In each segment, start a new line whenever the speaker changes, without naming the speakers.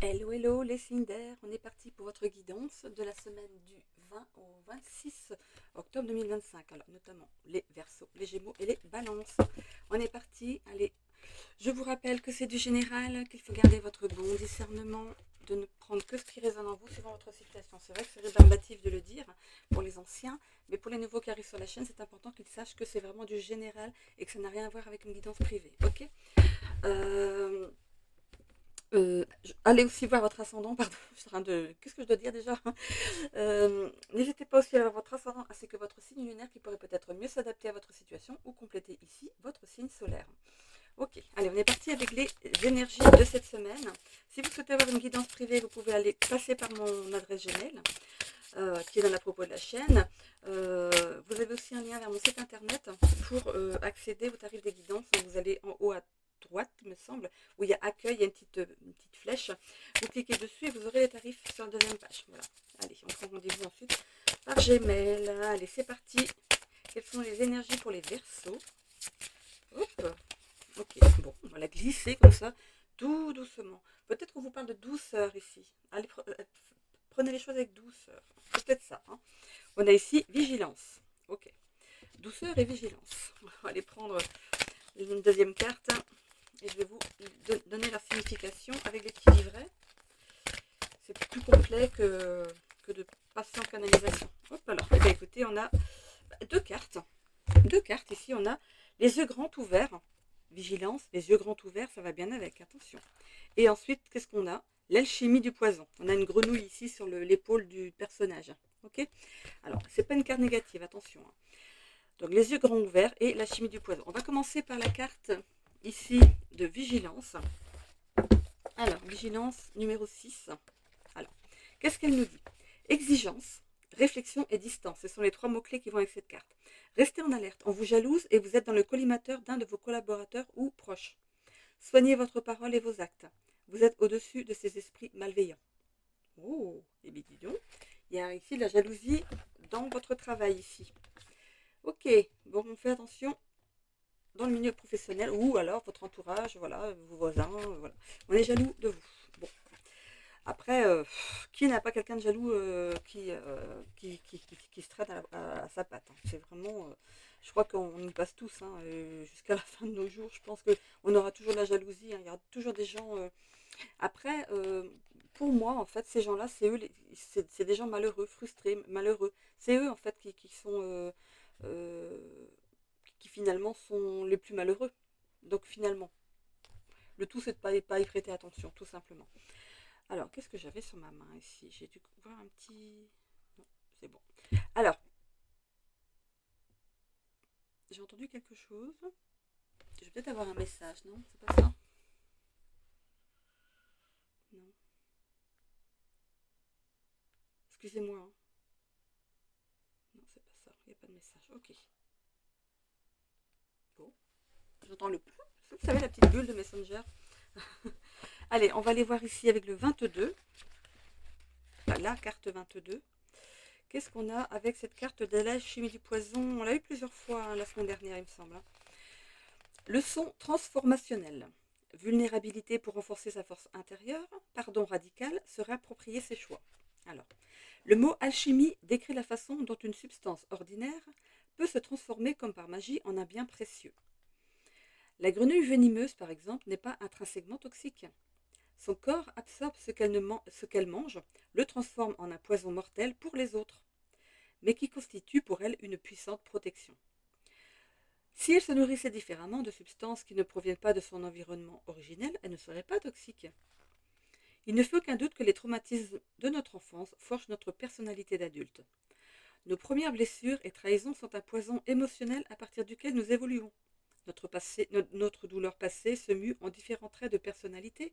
Hello, hello les signes d'air, on est parti pour votre guidance de la semaine du 20 au 26 octobre 2025. Alors notamment les Verseaux, les Gémeaux et les Balances. On est parti, allez, je vous rappelle que c'est du général, qu'il faut garder votre bon discernement, de ne prendre que ce qui résonne en vous suivant votre situation. C'est vrai que c'est rébarbatif de le dire pour les anciens, mais pour les nouveaux qui arrivent sur la chaîne, c'est important qu'ils sachent que c'est vraiment du général et que ça n'a rien à voir avec une guidance privée. Ok. euh, Allez aussi voir votre ascendant, pardon, je suis en train de... Qu'est-ce que je dois dire déjà? N'hésitez pas aussi à voir votre ascendant ainsi que votre signe lunaire qui pourrait peut-être mieux s'adapter à votre situation ou compléter ici votre signe solaire. Ok, allez, on est parti avec les énergies de cette semaine. Si vous souhaitez avoir une guidance privée, vous pouvez aller passer par mon adresse Gmail qui est dans la propos de la chaîne. Vous avez aussi un lien vers mon site internet pour accéder aux tarifs des guidances. Donc vous allez en haut à droite, il me semble, où il y a accueil, il y a une petite flèche. Vous cliquez dessus et vous aurez les tarifs sur la deuxième page. Voilà. Allez, on prend rendez-vous ensuite par Gmail. Allez, c'est parti. Quelles sont les énergies pour les Verseaux? Hop. Ok, bon, on va la glisser comme ça, tout doucement. Peut-être qu'on vous parle de douceur ici. Allez, prenez les choses avec douceur. C'est peut-être ça. Hein. On a ici vigilance. Ok. Douceur et vigilance. On va aller prendre une deuxième carte et je vais vous donner leur signification avec les petits livrets. C'est plus complet que de passer en canalisation. Hop, alors, eh bien, écoutez, on a deux cartes. Deux cartes. Ici, on a les yeux grands ouverts. Vigilance, les yeux grands ouverts, ça va bien avec, attention. Et ensuite, qu'est-ce qu'on a? L'alchimie du poison. On a une grenouille ici sur l'épaule du personnage. Ok. Alors, c'est pas une carte négative, attention. Hein. Donc, les yeux grands ouverts et l'alchimie du poison. On va commencer par la carte ici de vigilance. Alors, vigilance numéro 6. Alors, qu'est-ce qu'elle nous dit? Exigence, réflexion et distance. Ce sont les trois mots-clés qui vont avec cette carte. Restez en alerte. On vous jalouse et vous êtes dans le collimateur d'un de vos collaborateurs ou proches. Soignez votre parole et vos actes. Vous êtes au-dessus de ces esprits malveillants. Oh, et bien dis donc, il y a ici de la jalousie dans votre travail ici. Ok, bon, on fait attention dans le milieu professionnel ou alors votre entourage, voilà, vos voisins, voilà. On est jaloux de vous. Bon, après, qui n'a pas quelqu'un de jaloux qui se traîne à sa patte, hein. C'est vraiment, je crois qu'on y passe tous, hein, jusqu'à la fin de nos jours. Je pense qu'on aura toujours de la jalousie, hein. Il y aura toujours des gens. Après, pour moi, en fait, ces gens-là, c'est eux, c'est des gens malheureux, frustrés, malheureux. C'est eux, en fait, qui sont, euh, qui finalement sont les plus malheureux. Donc finalement, le tout, c'est de pas y prêter attention, tout simplement. Alors, qu'est-ce que j'avais sur ma main ici? J'ai dû voir un petit... Non, c'est bon. Alors, j'ai entendu quelque chose. Je vais peut-être avoir un message, non? C'est pas ça? Non. Excusez-moi. Hein. Non, c'est pas ça. Il n'y a pas de message. Ok. Bon. J'entends le... Vous savez, la petite bulle de Messenger. Allez, on va aller voir ici avec le 22. La carte 22. Qu'est-ce qu'on a avec cette carte de la chimie du poison? On l'a eu plusieurs fois hein, la semaine dernière, il me semble. Hein. Leçon transformationnelle. Vulnérabilité pour renforcer sa force intérieure. Pardon radical, se réapproprier ses choix. Alors, le mot alchimie décrit la façon dont une substance ordinaire peut se transformer comme par magie en un bien précieux. La grenouille venimeuse, par exemple, n'est pas intrinsèquement toxique. Son corps absorbe ce qu'elle mange, le transforme en un poison mortel pour les autres, mais qui constitue pour elle une puissante protection. Si elle se nourrissait différemment de substances qui ne proviennent pas de son environnement originel, elle ne serait pas toxique. Il ne fait aucun doute que les traumatismes de notre enfance forgent notre personnalité d'adulte. Nos premières blessures et trahisons sont un poison émotionnel à partir duquel nous évoluons. Notre douleur passée se mue en différents traits de personnalité,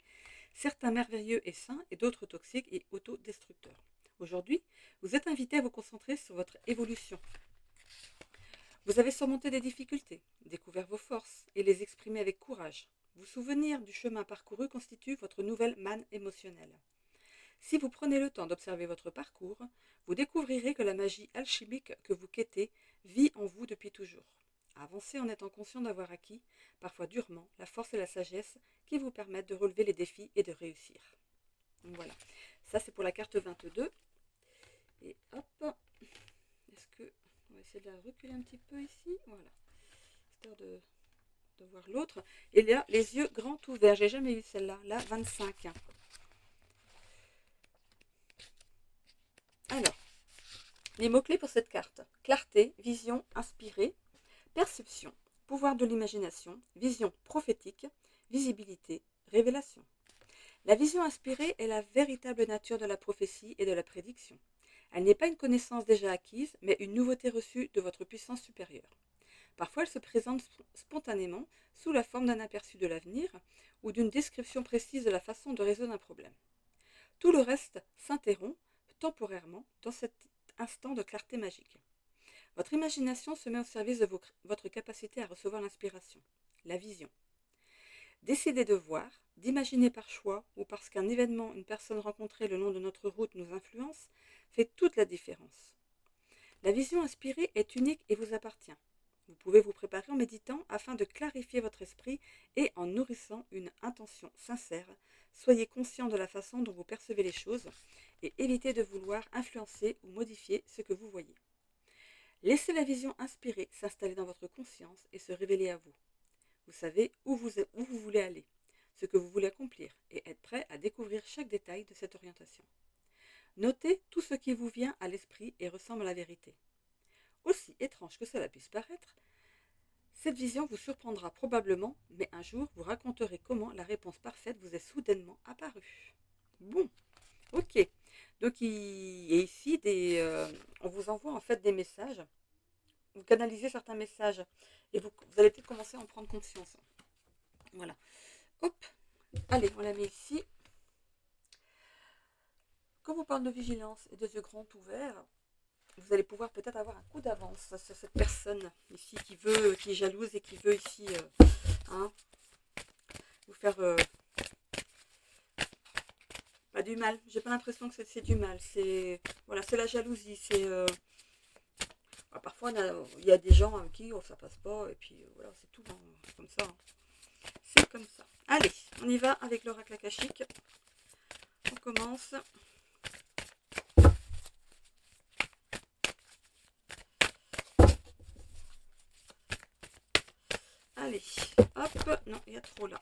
certains merveilleux et sains et d'autres toxiques et autodestructeurs. Aujourd'hui, vous êtes invité à vous concentrer sur votre évolution. Vous avez surmonté des difficultés, découvert vos forces et les exprimé avec courage. Vous souvenir du chemin parcouru constitue votre nouvelle manne émotionnelle. Si vous prenez le temps d'observer votre parcours, vous découvrirez que la magie alchimique que vous quêtez vit en vous depuis toujours. Avancez en étant conscient d'avoir acquis, parfois durement, la force et la sagesse qui vous permettent de relever les défis et de réussir. Voilà, ça c'est pour la carte 22. Et hop, est-ce que... On va essayer de la reculer un petit peu ici, voilà, histoire de voir l'autre. Et là, les yeux grands ouverts, j'ai jamais eu celle-là, là 25. Alors, les mots-clés pour cette carte: clarté, vision, inspiré, perception, pouvoir de l'imagination, vision prophétique, visibilité, révélation. La vision inspirée est la véritable nature de la prophétie et de la prédiction. Elle n'est pas une connaissance déjà acquise, mais une nouveauté reçue de votre puissance supérieure. Parfois, elle se présente spontanément sous la forme d'un aperçu de l'avenir ou d'une description précise de la façon de résoudre un problème. Tout le reste s'interrompt temporairement dans cet instant de clarté magique. Votre imagination se met au service de votre capacité à recevoir l'inspiration, la vision. Décider de voir, d'imaginer par choix ou parce qu'un événement, une personne rencontrée le long de notre route nous influence, fait toute la différence. La vision inspirée est unique et vous appartient. Vous pouvez vous préparer en méditant afin de clarifier votre esprit et en nourrissant une intention sincère. Soyez conscient de la façon dont vous percevez les choses et évitez de vouloir influencer ou modifier ce que vous voyez. Laissez la vision inspirée s'installer dans votre conscience et se révéler à vous. Vous savez où vous voulez aller, ce que vous voulez accomplir et être prêt à découvrir chaque détail de cette orientation. Notez tout ce qui vous vient à l'esprit et ressemble à la vérité. Aussi étrange que cela puisse paraître, cette vision vous surprendra probablement, mais un jour vous raconterez comment la réponse parfaite vous est soudainement apparue. Bon, ok. Donc il y a ici on vous envoie en fait des messages. Vous canalisez certains messages et vous allez peut-être commencer à en prendre conscience. Voilà. Hop. Allez, on la met ici. Quand on parle de vigilance et de yeux grands ouverts, vous allez pouvoir peut-être avoir un coup d'avance sur cette personne ici qui est jalouse et qui veut ici vous faire pas du mal. J'ai pas l'impression que c'est du mal. C'est voilà, c'est la jalousie. Parfois il y a des gens avec qui ça passe pas et puis voilà, c'est tout. C'est comme ça. C'est comme ça. Allez, on y va avec l'oracle akashique. On commence. Allez, hop, non, il y a trop là.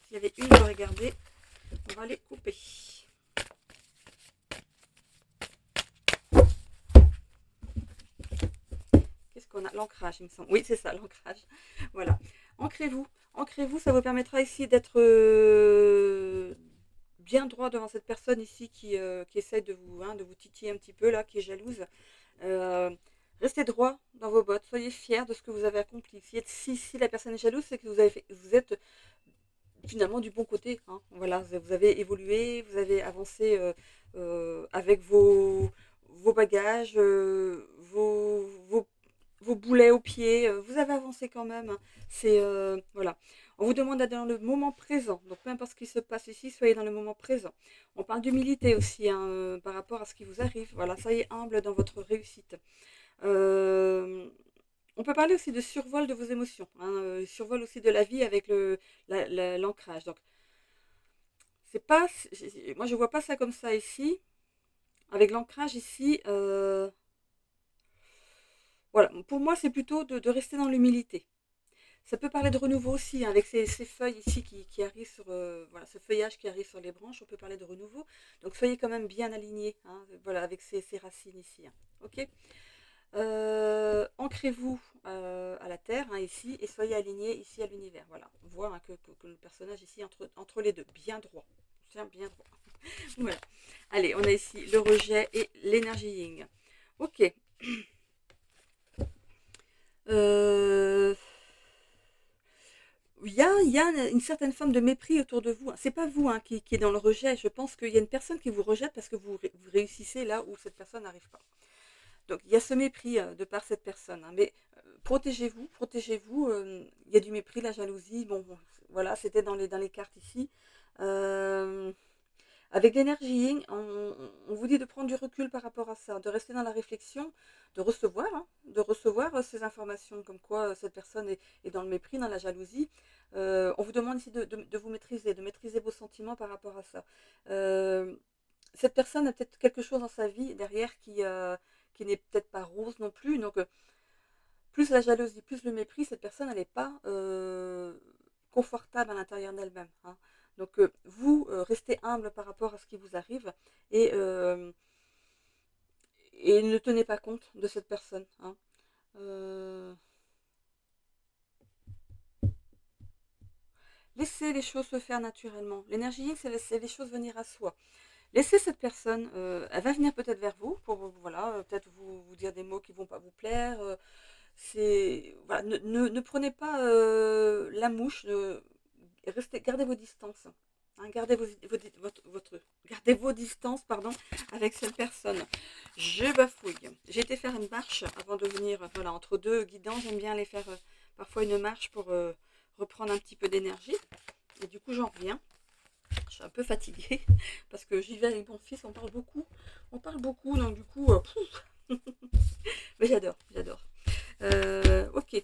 S'il y avait une, j'aurais gardé. On va les couper. Qu'est-ce qu'on a? L'ancrage, il me semble. Oui, c'est ça, l'ancrage. Voilà. Ancrez-vous. Ancrez-vous, ça vous permettra ici d'être bien droit devant cette personne ici qui essaie de vous titiller un petit peu, là, qui est jalouse. Restez droit dans vos bottes. Soyez fiers de ce que vous avez accompli. Si la personne est jalouse, c'est que vous êtes finalement du bon côté. Hein. Voilà, vous avez évolué, vous avez avancé avec vos bagages, vos boulets aux pieds. Vous avez avancé quand même. C'est voilà. On vous demande d'être dans le moment présent. Donc peu importe ce qui se passe ici, soyez dans le moment présent. On parle d'humilité aussi par rapport à ce qui vous arrive. Voilà, soyez humble dans votre réussite. On peut parler aussi de survol de vos émotions, survol aussi de la vie avec l'ancrage. Donc, c'est pas, moi je vois pas ça comme ça ici. Avec l'ancrage ici, voilà, pour moi c'est plutôt de rester dans l'humilité. Ça peut parler de renouveau aussi, avec ces feuilles ici qui arrivent sur, voilà, ce feuillage qui arrive sur les branches, on peut parler de renouveau. Donc soyez quand même bien alignés, hein, voilà, avec ces racines ici. Hein, ok. Ancrez-vous à la terre, hein, ici, et soyez alignés ici à l'univers. Voilà, on voit hein, que le personnage ici entre les deux, bien droit. Tiens, bien droit. Voilà. Allez, on a ici le rejet et l'énergie yin. Ok. Il y a une certaine forme de mépris autour de vous. C'est pas vous hein, qui est dans le rejet. Je pense qu'il y a une personne qui vous rejette parce que vous réussissez là où cette personne n'arrive pas. Donc il y a ce mépris de par cette personne. Hein, mais protégez-vous, protégez-vous. Il y a du mépris, la jalousie. Bon, voilà, c'était dans les cartes ici. Avec l'énergie, on vous dit de prendre du recul par rapport à ça, de rester dans la réflexion, de recevoir ces informations comme quoi cette personne est dans le mépris, dans la jalousie. On vous demande ici de vous maîtriser, de maîtriser vos sentiments par rapport à ça. cette personne a peut-être quelque chose dans sa vie derrière qui n'est peut-être pas rose non plus. Donc, plus la jalousie, plus le mépris, cette personne, elle n'est pas confortable à l'intérieur d'elle-même, hein. Donc, vous, restez humble par rapport à ce qui vous arrive et, euh, et ne tenez pas compte de cette personne, hein. Euh, Laissez les choses se faire naturellement. L'énergie yin, c'est laisser les choses venir à soi. Laissez cette personne, elle va venir peut-être vers vous pour voilà, peut-être vous dire des mots qui vont pas vous plaire. C'est voilà, ne prenez pas la mouche, gardez vos distances, hein, gardez vos distances, pardon, avec cette personne. Je bafouille. J'ai été faire une marche avant de venir, voilà, entre deux guidants, j'aime bien aller faire parfois une marche pour reprendre un petit peu d'énergie. Et du coup, j'en reviens. Je suis un peu fatiguée parce que j'y vais avec mon fils, on parle beaucoup, donc du coup, mais j'adore, j'adore. Ok.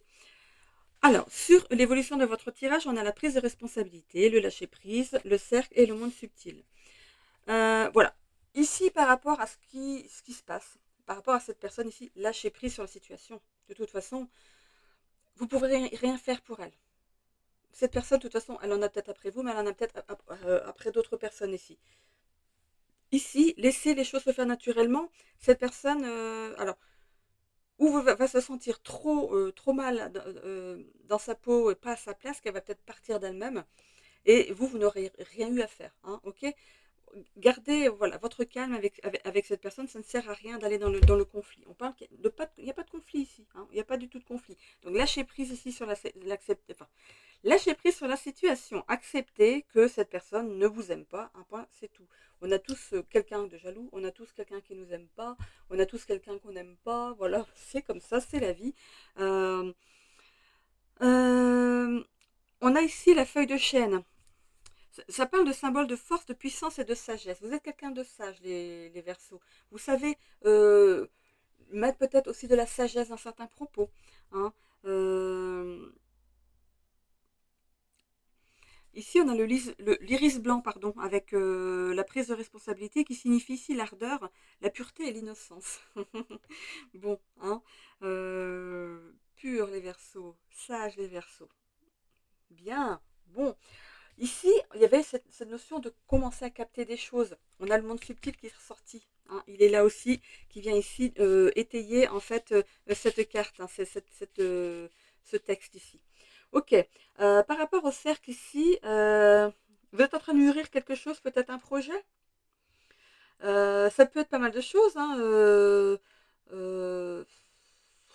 Alors, sur l'évolution de votre tirage, on a la prise de responsabilité, le lâcher prise, le cercle et le monde subtil. Voilà. Ici, par rapport à ce qui se passe, par rapport à cette personne ici, lâcher prise sur la situation. De toute façon, vous ne pourrez rien faire pour elle. Cette personne, de toute façon, elle en a peut-être après vous, mais elle en a peut-être après d'autres personnes ici. Ici, laissez les choses se faire naturellement. Cette personne, alors, ou va se sentir trop mal dans sa peau et pas à sa place, qu'elle va peut-être partir d'elle-même. Et vous n'aurez rien eu à faire, hein, ok? Gardez voilà, votre calme avec cette personne, ça ne sert à rien d'aller dans le conflit. On parle qu'il n'y a pas de conflit ici, hein, il n'y a pas du tout de conflit. Donc lâchez prise ici sur enfin, lâchez prise sur la situation. Acceptez que cette personne ne vous aime pas, un point, c'est tout. On a tous quelqu'un de jaloux, on a tous quelqu'un qui ne nous aime pas, on a tous quelqu'un qu'on n'aime pas, voilà, c'est comme ça, c'est la vie. Euh, euh, on a ici la feuille de chêne. Ça parle de symbole de force, de puissance et de sagesse. Vous êtes quelqu'un de sage, les Verseaux. Vous savez mettre peut-être aussi de la sagesse dans certains propos, hein. Euh, Ici, on a l'iris blanc, pardon, avec la prise de responsabilité qui signifie ici l'ardeur, la pureté et l'innocence. Bon, hein, pur les Verseaux, sages les Verseaux. Bien, bon. Ici, il y avait cette notion de commencer à capter des choses. On a le monde subtil qui est ressorti, hein. Il est là aussi, qui vient ici étayer en fait cette carte, hein, ce texte ici. Ok. Par rapport au cercle ici, vous êtes en train de mûrir quelque chose, peut-être un projet. Ça peut être pas mal de choses, hein, euh,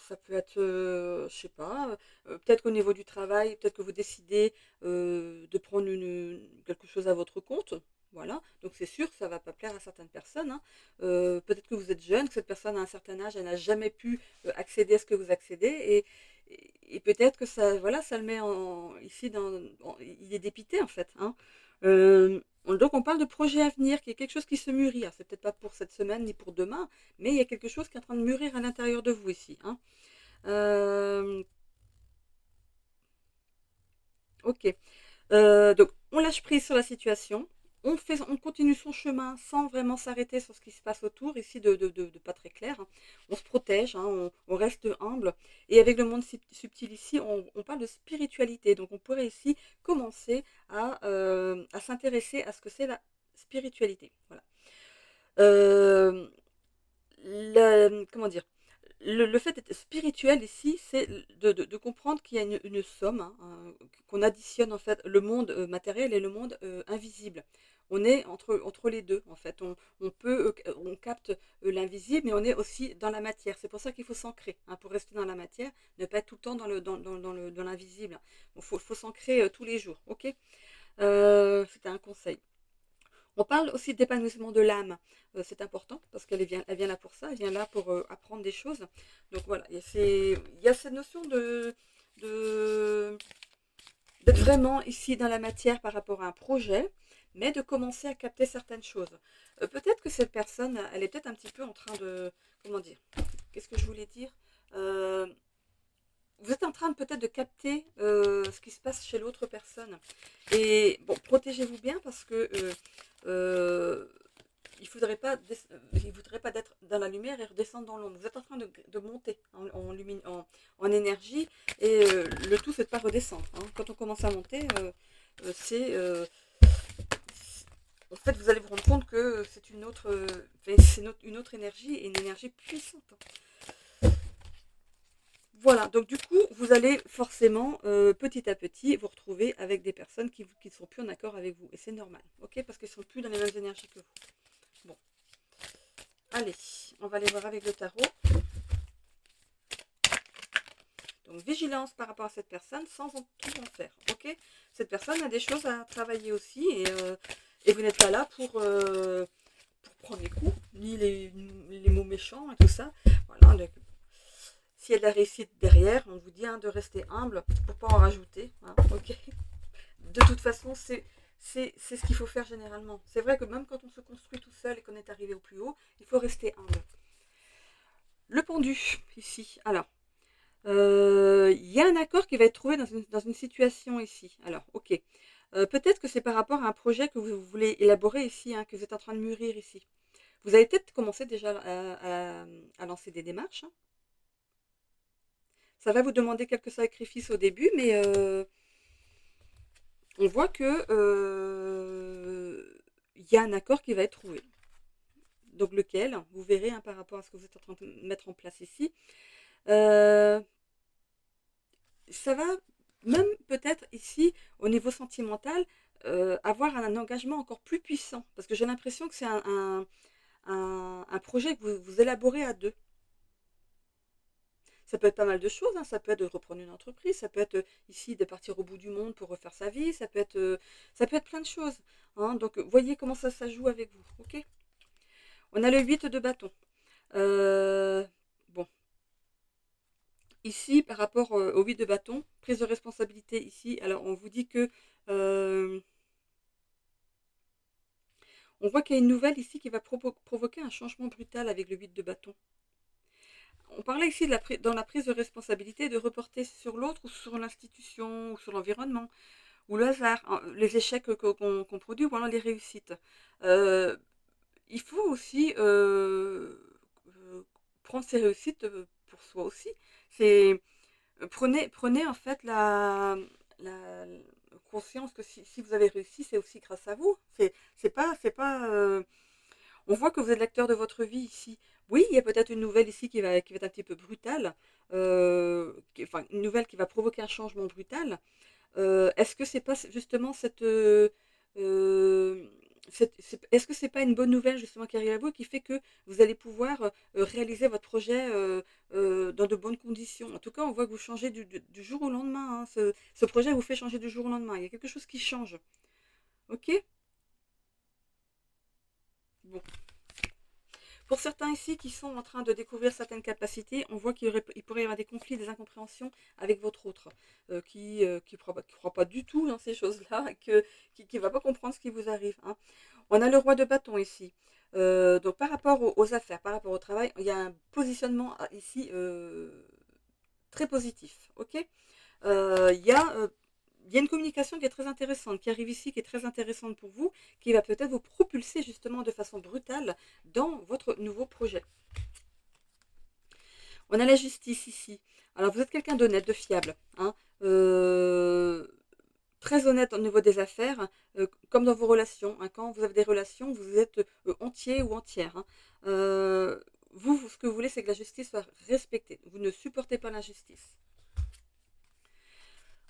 ça peut être, je sais pas, peut-être qu'au niveau du travail, peut-être que vous décidez de prendre quelque chose à votre compte. Voilà, donc c'est sûr que ça ne va pas plaire à certaines personnes, hein. Peut-être que vous êtes jeune, que cette personne a un certain âge, elle n'a jamais pu accéder à ce que vous accédez, et peut-être que ça, voilà, ça le met ici il est dépité en fait, hein. Donc on parle de projet à venir, qui est quelque chose qui se mûrit. Alors, c'est peut-être pas pour cette semaine ni pour demain, mais il y a quelque chose qui est en train de mûrir à l'intérieur de vous ici, hein. Euh, ok. Donc on lâche prise sur la situation. On continue son chemin sans vraiment s'arrêter sur ce qui se passe autour, ici de pas très clair, hein. On se protège, hein, on reste humble. Et avec le monde subtil ici, on parle de spiritualité. Donc on pourrait ici commencer à s'intéresser à ce que c'est la spiritualité. Voilà. Euh, Comment dire, le fait d'être spirituel ici, c'est de comprendre qu'il y a une somme, hein, qu'on additionne en fait le monde matériel et le monde invisible. On est entre les deux en fait. On capte l'invisible, mais on est aussi dans la matière. C'est pour ça qu'il faut s'ancrer, hein, pour rester dans la matière, ne pas être tout le temps dans l'invisible. Il faut s'ancrer tous les jours. Ok. C'était un conseil. On parle aussi d'épanouissement de l'âme. C'est important parce elle vient là pour ça, elle vient là pour apprendre des choses. Donc voilà, il y a cette notion de- d'être vraiment ici dans la matière par rapport à un projet, mais de commencer à capter certaines choses. Peut-être que cette personne, elle est peut-être un petit peu en train de... Comment dire? Qu'est-ce que je voulais dire? Euh, vous êtes en train peut-être de capter ce qui se passe chez l'autre personne. Et bon, protégez-vous bien parce que euh, il voudrait pas d'être dans la lumière et redescendre dans l'ombre. Vous êtes en train de monter en énergie et le tout c'est de pas redescendre. Hein. Quand on commence à monter, c'est en fait vous allez vous rendre compte que c'est une autre énergie et une énergie puissante. Voilà, donc du coup, vous allez forcément, petit à petit, vous retrouver avec des personnes qui ne sont plus en accord avec vous. Et c'est normal, ok? Parce qu'elles ne sont plus dans les mêmes énergies que vous. Bon, allez, on va aller voir avec le tarot. Donc, vigilance par rapport à cette personne sans tout en faire, ok? Cette personne a des choses à travailler aussi et vous n'êtes pas là pour prendre les coups, ni les mots méchants et tout ça. Voilà, donc, s'il y a de la réussite derrière, on vous dit hein, de rester humble pour pas en rajouter. Hein, ok. De toute façon, c'est ce qu'il faut faire généralement. C'est vrai que même quand on se construit tout seul et qu'on est arrivé au plus haut, il faut rester humble. Le pendu, ici. Alors, il y a un accord qui va être trouvé dans une situation ici. Alors, ok. Peut-être que c'est par rapport à un projet que vous voulez élaborer ici, hein, que vous êtes en train de mûrir ici. Vous avez peut-être commencé déjà à lancer des démarches. Hein. Ça va vous demander quelques sacrifices au début, mais on voit que y a un accord qui va être trouvé. Donc lequel, vous verrez hein, par rapport à ce que vous êtes en train de mettre en place ici. Ça va même peut-être ici, au niveau sentimental, avoir un engagement encore plus puissant. Parce que j'ai l'impression que c'est un projet que vous élaborez à deux. Ça peut être pas mal de choses, hein. Ça peut être de reprendre une entreprise, ça peut être ici de partir au bout du monde pour refaire sa vie, ça peut être plein de choses. Hein. Donc voyez comment ça joue avec vous. Ok. On a le 8 de bâton. Bon, ici par rapport au 8 de bâton, prise de responsabilité ici, alors on vous dit que on voit qu'il y a une nouvelle ici qui va provoquer un changement brutal avec le 8 de bâton. On parlait ici dans la prise de responsabilité de reporter sur l'autre ou sur l'institution ou sur l'environnement ou le hasard, hein, les échecs qu'on produit ou alors les réussites. Il faut aussi prendre ses réussites pour soi aussi. C'est prenez en fait la conscience que si vous avez réussi, c'est aussi grâce à vous. C'est pas. On voit que vous êtes l'acteur de votre vie ici. Oui, il y a peut-être une nouvelle ici qui va être un petit peu brutale, enfin une nouvelle qui va provoquer un changement brutal. Est-ce que c'est pas justement euh, est-ce que c'est pas une bonne nouvelle justement qui arrive à vous et qui fait que vous allez pouvoir réaliser votre projet dans de bonnes conditions? En tout cas, on voit que vous changez du jour au lendemain. Hein. Ce projet vous fait changer du jour au lendemain. Il y a quelque chose qui change. Ok? Bon. Pour certains ici qui sont en train de découvrir certaines capacités, on voit qu'il pourrait y avoir des conflits, des incompréhensions avec votre autre, qui ne croit pas du tout dans ces choses-là, qui ne va pas comprendre ce qui vous arrive. Hein. On a le roi de bâton ici. Donc par rapport aux affaires, par rapport au travail, il y a un positionnement ici très positif. Ok. Il y a une communication qui est très intéressante, qui arrive ici, qui est très intéressante pour vous, qui va peut-être vous propulser justement de façon brutale dans votre nouveau projet. On a la justice ici. Alors vous êtes quelqu'un d'honnête, de fiable, hein, très honnête au niveau des affaires, comme dans vos relations. Hein. Quand vous avez des relations, vous êtes entier ou entière. Hein. Vous, ce que vous voulez, c'est que la justice soit respectée. Vous ne supportez pas l'injustice.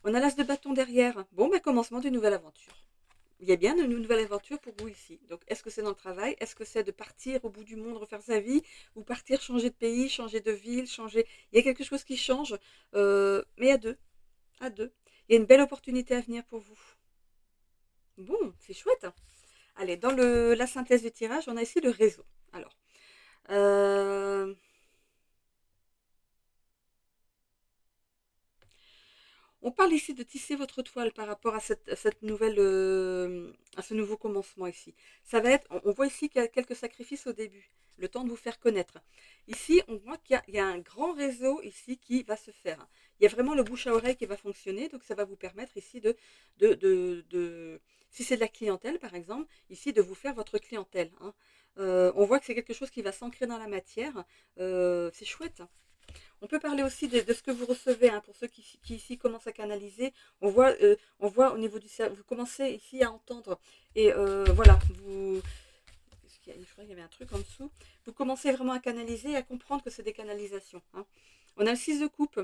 On a l'as de bâton derrière. Bon, ben, commencement d'une nouvelle aventure. Il y a bien une nouvelle aventure pour vous ici. Donc, est-ce que c'est dans le travail? Est-ce que c'est de partir au bout du monde, refaire sa vie? Ou partir, changer de pays, changer de ville, changer... Il y a quelque chose qui change, mais à deux. À deux. Il y a une belle opportunité à venir pour vous. Bon, c'est chouette. Allez, dans la synthèse du tirage, on a ici le réseau. Alors, euh, on parle ici de tisser votre toile par rapport à cette nouvelle, à ce nouveau commencement ici. Ça va être, on voit ici qu'il y a quelques sacrifices au début, le temps de vous faire connaître. Ici, on voit qu'il y a un grand réseau ici qui va se faire. Il y a vraiment le bouche à oreille qui va fonctionner, donc ça va vous permettre ici si c'est de la clientèle par exemple, ici de vous faire votre clientèle. Hein. On voit que c'est quelque chose qui va s'ancrer dans la matière. C'est chouette. On peut parler aussi de ce que vous recevez, hein, pour ceux qui ici commencent à canaliser. On voit au niveau du cerveau, vous commencez ici à entendre. Et voilà, je crois qu'il y avait un truc en dessous. Vous commencez vraiment à canaliser et à comprendre que c'est des canalisations, hein. On a le 6 de coupe.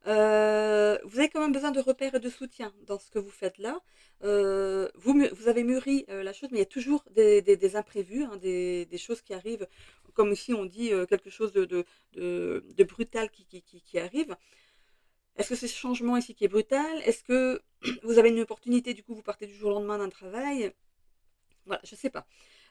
Vous avez quand même besoin de repères et de soutien dans ce que vous faites là. Vous avez mûri la chose, mais il y a toujours des imprévus, hein, des choses qui arrivent, comme ici on dit quelque chose de brutal qui arrive. Est-ce que c'est ce changement ici qui est brutal? Est-ce que vous avez une opportunité, du coup vous partez du jour au lendemain d'un travail? Voilà, je ne sais pas.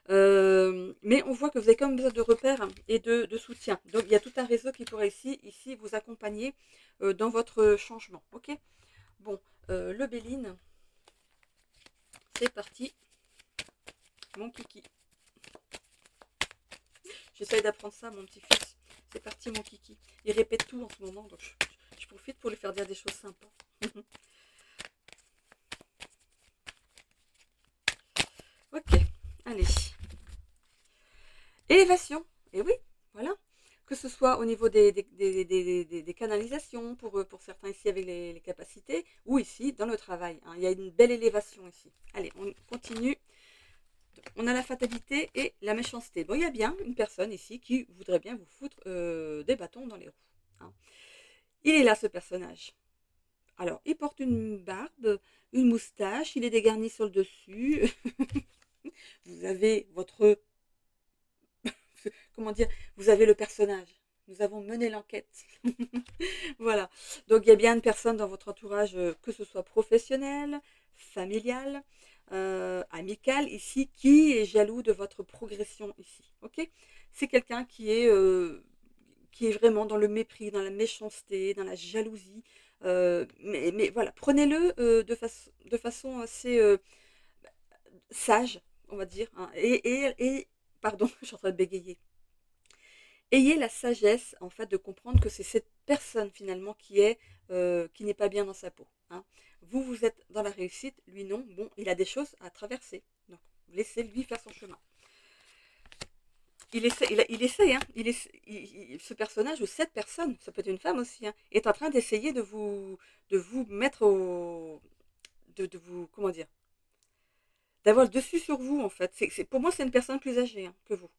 Mais on voit que vous avez quand même besoin de repères et de soutien. Donc il y a tout un réseau qui pourrait ici vous accompagner dans votre changement. Ok. Bon, le Béline, c'est parti. Mon kiki. J'essaye d'apprendre ça à mon petit-fils. C'est parti mon kiki. Il répète tout en ce moment, donc je profite pour lui faire dire des choses sympas. Ok, allez. Élévation. Et oui, voilà. Que ce soit au niveau des canalisations, pour certains ici avec les capacités, ou ici dans le travail, hein. Il y a une belle élévation ici. Allez, on continue. On a la fatalité et la méchanceté. Bon, il y a bien une personne ici qui voudrait bien vous foutre des bâtons dans les roues, hein. Il est là, ce personnage. Alors, il porte une barbe, une moustache, il est dégarni sur le dessus. Vous avez votre... Comment dire? Vous avez le personnage. Nous avons mené l'enquête. Voilà. Donc, il y a bien une personne dans votre entourage, que ce soit professionnel, familial, amical, ici, qui est jaloux de votre progression ici. Ok? C'est quelqu'un qui est vraiment dans le mépris, dans la méchanceté, dans la jalousie. Mais voilà, prenez-le de façon assez sage, on va dire, hein. Pardon, je suis en train de bégayer. Ayez la sagesse, en fait, de comprendre que c'est cette personne, finalement, qui n'est pas bien dans sa peau, hein. Vous, vous êtes dans la réussite, lui non. Bon, il a des choses à traverser. Donc, laissez-lui faire son chemin. Il essaie, hein. Ce personnage, ou cette personne, ça peut être une femme aussi, hein, est en train d'essayer de vous mettre au... de vous, comment dire, d'avoir le dessus sur vous, en fait. Pour moi, c'est une personne plus âgée, hein, que vous.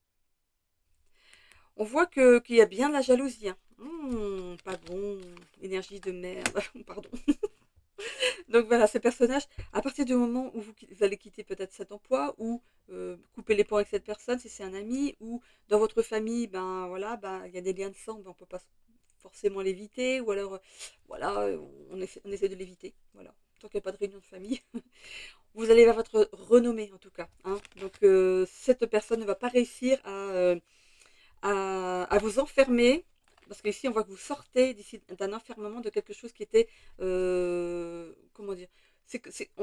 On voit qu'il y a bien de la jalousie, hein. Pas bon, énergie de merde, pardon. Donc voilà, ce personnage, à partir du moment où vous allez quitter peut-être cet emploi, ou couper les ponts avec cette personne, si c'est un ami, ou dans votre famille, ben voilà, ben, il y a des liens de sang, ben, on ne peut pas forcément l'éviter, ou alors, voilà, on essaie de l'éviter, voilà. Tant qu'il n'y a pas de réunion de famille, vous allez vers votre renommée en tout cas, hein. Donc cette personne ne va pas réussir à vous enfermer, parce qu'ici on voit que vous sortez d'ici d'un enfermement de quelque chose qui était, comment dire,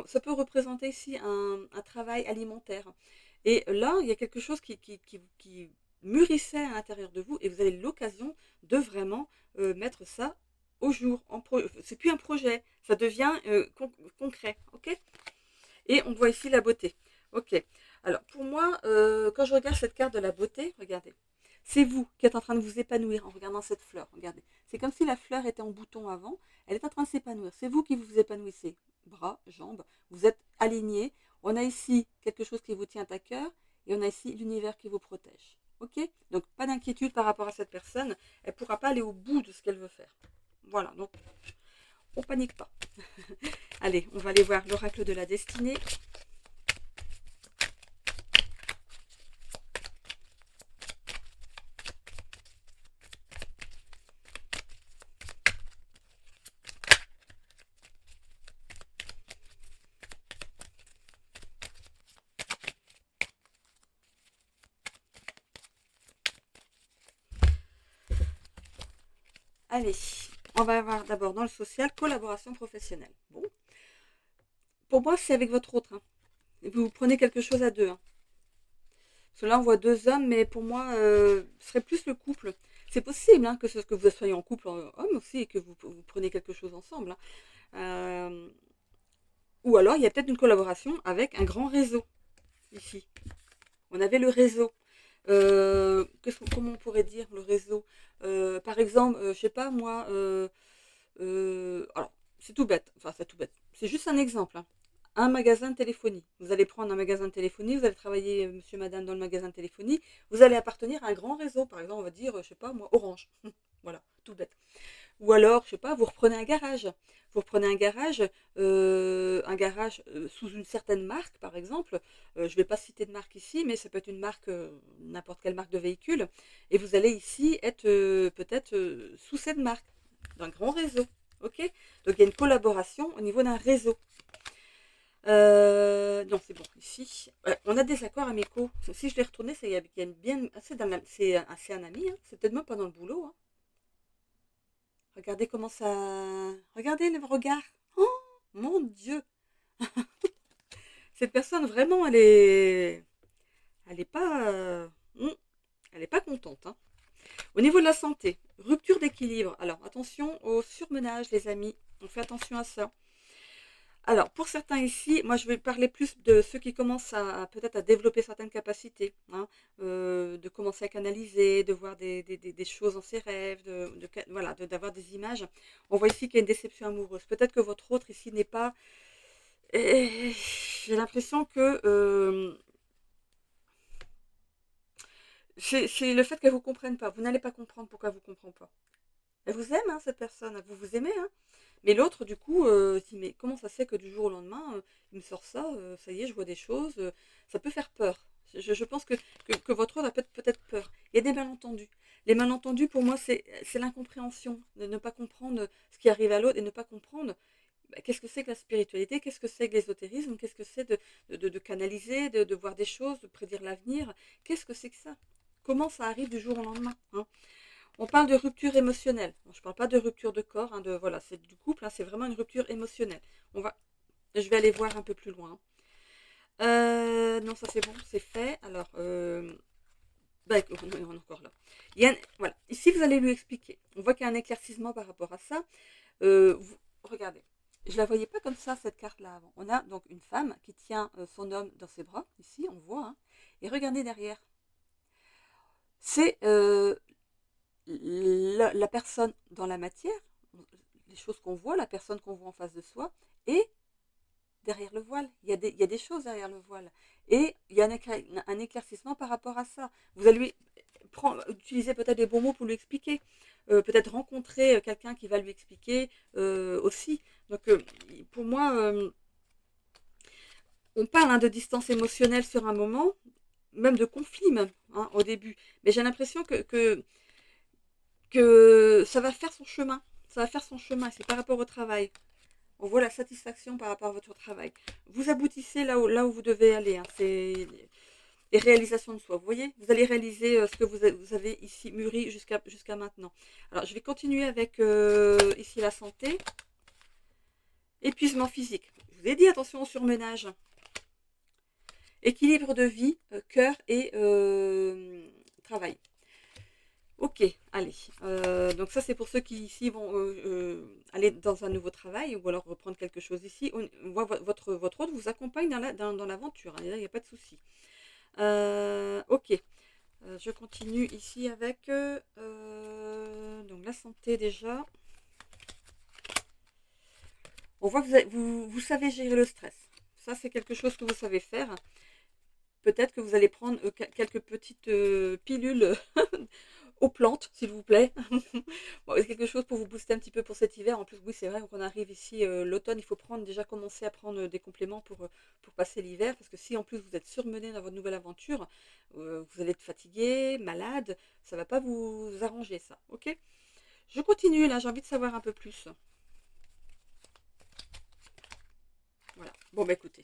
ça peut représenter ici un travail alimentaire. Et là, il y a quelque chose qui mûrissait à l'intérieur de vous, et vous avez l'occasion de vraiment mettre ça au jour. C'est plus un projet, ça devient concret, ok? Et on voit ici la beauté. Ok. Alors pour moi, quand je regarde cette carte de la beauté, regardez. C'est vous qui êtes en train de vous épanouir en regardant cette fleur. Regardez. C'est comme si la fleur était en bouton avant. Elle est en train de s'épanouir. C'est vous qui vous épanouissez. Bras, jambes. Vous êtes alignés. On a ici quelque chose qui vous tient à cœur. Et on a ici l'univers qui vous protège. Ok? Donc pas d'inquiétude par rapport à cette personne. Elle ne pourra pas aller au bout de ce qu'elle veut faire. Voilà. Donc on panique pas. Allez, on va aller voir l'oracle de la destinée. Allez, on va voir d'abord dans le social, collaboration professionnelle. Bon, pour moi, c'est avec votre autre, hein. Vous prenez quelque chose à deux, hein. Parce que là, on voit deux hommes, mais pour moi, ce serait plus le couple. C'est possible, hein, que vous soyez en couple homme aussi, et que vous preniez quelque chose ensemble, hein. Euh, ou alors, il y a peut-être une collaboration avec un grand réseau, ici. On avait le réseau. Comment on pourrait dire le réseau? Par exemple, je sais pas moi, alors c'est tout bête, enfin c'est tout bête, c'est juste un exemple, hein. Un magasin de téléphonie. Vous allez prendre un magasin de téléphonie, vous allez travailler, monsieur, madame, dans le magasin de téléphonie, vous allez appartenir à un grand réseau, par exemple, on va dire, je sais pas moi, Orange. Voilà, tout bête. Ou alors, je sais pas, vous reprenez un garage. Vous reprenez un garage sous une certaine marque, par exemple. Je ne vais pas citer de marque ici, mais ça peut être une marque, n'importe quelle marque de véhicule. Et vous allez ici être peut-être sous cette marque, d'un grand réseau. Ok. Donc il y a une collaboration au niveau d'un réseau. Non, c'est bon. Ici, on a des accords amicaux. Si je l'ai retourné, c'est il y a bien, c'est un ami. Hein. C'est peut-être même pas dans le boulot. Hein. Regardez comment ça. Regardez le regard. Oh, mon Dieu. Cette personne, vraiment, elle est pas, elle est pas contente. Hein. Au niveau de la santé, rupture d'équilibre. Alors, attention au surmenage, les amis. On fait attention à ça. Alors, pour certains ici, moi je vais parler plus de ceux qui commencent peut-être à développer certaines capacités, hein, de commencer à canaliser, de voir des choses dans ses rêves, voilà, d'avoir des images. On voit ici qu'il y a une déception amoureuse. Peut-être que votre autre ici n'est pas. Et j'ai l'impression que c'est le fait qu'elle ne vous comprenne pas. Vous n'allez pas comprendre pourquoi elle ne vous comprend pas. Elle vous aime, hein, cette personne, vous vous aimez, hein. Mais l'autre, du coup, dit, mais comment ça se fait que du jour au lendemain, il me sort ça, ça y est, je vois des choses, ça peut faire peur. Je pense que votre autre a peut-être peur. Il y a des malentendus. Les malentendus, pour moi, c'est l'incompréhension, de ne pas comprendre ce qui arrive à l'autre et ne pas comprendre bah, qu'est-ce que c'est que la spiritualité, qu'est-ce que c'est que l'ésotérisme, qu'est-ce que c'est de canaliser, de voir des choses, de prédire l'avenir. Qu'est-ce que c'est que ça? Comment ça arrive du jour au lendemain, hein? On parle de rupture émotionnelle. Bon, je ne parle pas de rupture de corps, hein, voilà, c'est du couple, hein, c'est vraiment une rupture émotionnelle. Je vais aller voir un peu plus loin. Non, ça c'est bon, c'est fait. Alors, bah, on est encore là. Voilà, ici vous allez lui expliquer. On voit qu'il y a un éclaircissement par rapport à ça. Regardez, je ne la voyais pas comme ça, cette carte-là avant. On a donc une femme qui tient son homme dans ses bras, ici, on voit. Hein, et regardez derrière. C'est la personne dans la matière, les choses qu'on voit, la personne qu'on voit en face de soi, et derrière le voile. Il y a des choses derrière le voile. Et il y a un éclaircissement par rapport à ça. Vous allez utiliser peut-être les bons mots pour lui expliquer. Peut-être rencontrer quelqu'un qui va lui expliquer aussi. Donc pour moi, on parle hein, de distance émotionnelle sur un moment, même de conflit même, hein, au début. Mais j'ai l'impression que ça va faire son chemin. Ça va faire son chemin. C'est par rapport au travail. On voit la satisfaction par rapport à votre travail. Vous aboutissez là où vous devez aller. Hein. C'est les réalisations de soi. Vous voyez, vous allez réaliser ce que vous avez ici mûri jusqu'à maintenant. Alors, je vais continuer avec ici la santé. Épuisement physique. Je vous ai dit attention au surmenage. Équilibre de vie, cœur et travail. Ok, allez. Donc ça, c'est pour ceux qui ici vont aller dans un nouveau travail ou alors reprendre quelque chose ici. On voit votre autre vous accompagne dans l'aventure. Hein, là, il n'y a pas de souci. Ok. Je continue ici avec donc la santé déjà. On voit que vous savez gérer le stress. Ça, c'est quelque chose que vous savez faire. Peut-être que vous allez prendre quelques petites pilules aux plantes, s'il vous plaît. Bon, c'est quelque chose pour vous booster un petit peu pour cet hiver. En plus, oui, c'est vrai qu'on arrive ici l'automne, il faut déjà commencer à prendre des compléments pour passer l'hiver. Parce que si en plus vous êtes surmené dans votre nouvelle aventure, vous allez être fatigué, malade, ça ne va pas vous arranger ça. Ok? Je continue là, j'ai envie de savoir un peu plus. Voilà. Bon, bah écoutez.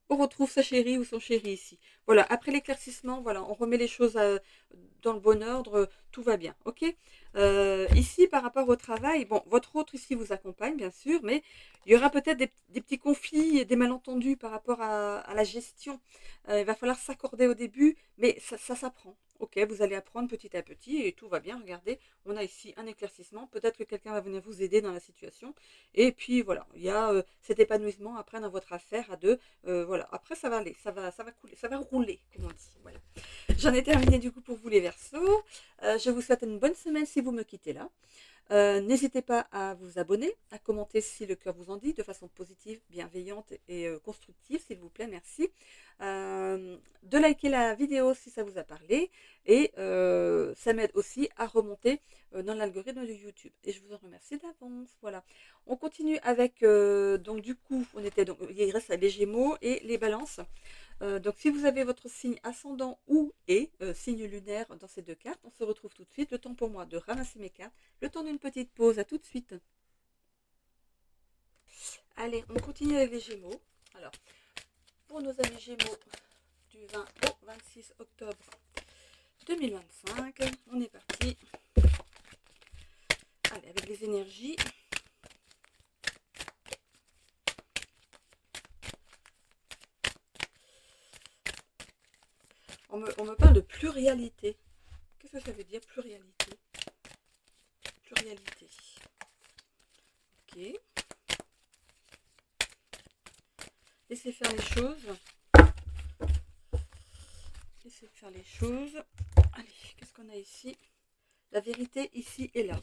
On retrouve sa chérie ou son chéri ici. Voilà, après l'éclaircissement, voilà, on remet les choses dans le bon ordre, tout va bien, ok. Ici, par rapport au travail, bon, votre autre ici vous accompagne, bien sûr, mais il y aura peut-être des petits conflits, des malentendus par rapport à la gestion. Il va falloir s'accorder au début, mais ça s'apprend. Ok, vous allez apprendre petit à petit et tout va bien. Regardez, on a ici un éclaircissement. Peut-être que quelqu'un va venir vous aider dans la situation. Et puis voilà, il y a cet épanouissement après dans votre affaire à deux. Voilà, après ça va aller, ça va couler, ça va rouler, comme on dit. Voilà. j'en ai terminé du coup pour vous les Verseaux. Je vous souhaite une bonne semaine si vous me quittez là. N'hésitez pas à vous abonner, à commenter si le cœur vous en dit, de façon positive, bienveillante et constructive, s'il vous plaît, merci. De liker la vidéo si ça vous a parlé, et ça m'aide aussi à remonter dans l'algorithme de YouTube. Et je vous en remercie d'avance. Voilà. On continue avec, donc du coup, il reste les Gémeaux et les Balances. Donc si vous avez votre signe ascendant ou signe lunaire dans ces deux cartes, on se retrouve tout de suite. Le temps pour moi de ramasser mes cartes. Le temps d'une petite pause. À tout de suite. Allez, on continue avec les Gémeaux. Alors, pour nos amis Gémeaux, du 20 au 26 octobre 2025, on est parti. Allez, avec les énergies. On me parle de pluralité. Qu'est-ce que ça veut dire, pluralité? Pluralité. Ok. Laissez faire les choses. Laissez faire les choses. Allez, qu'est-ce qu'on a ici? La vérité ici et là.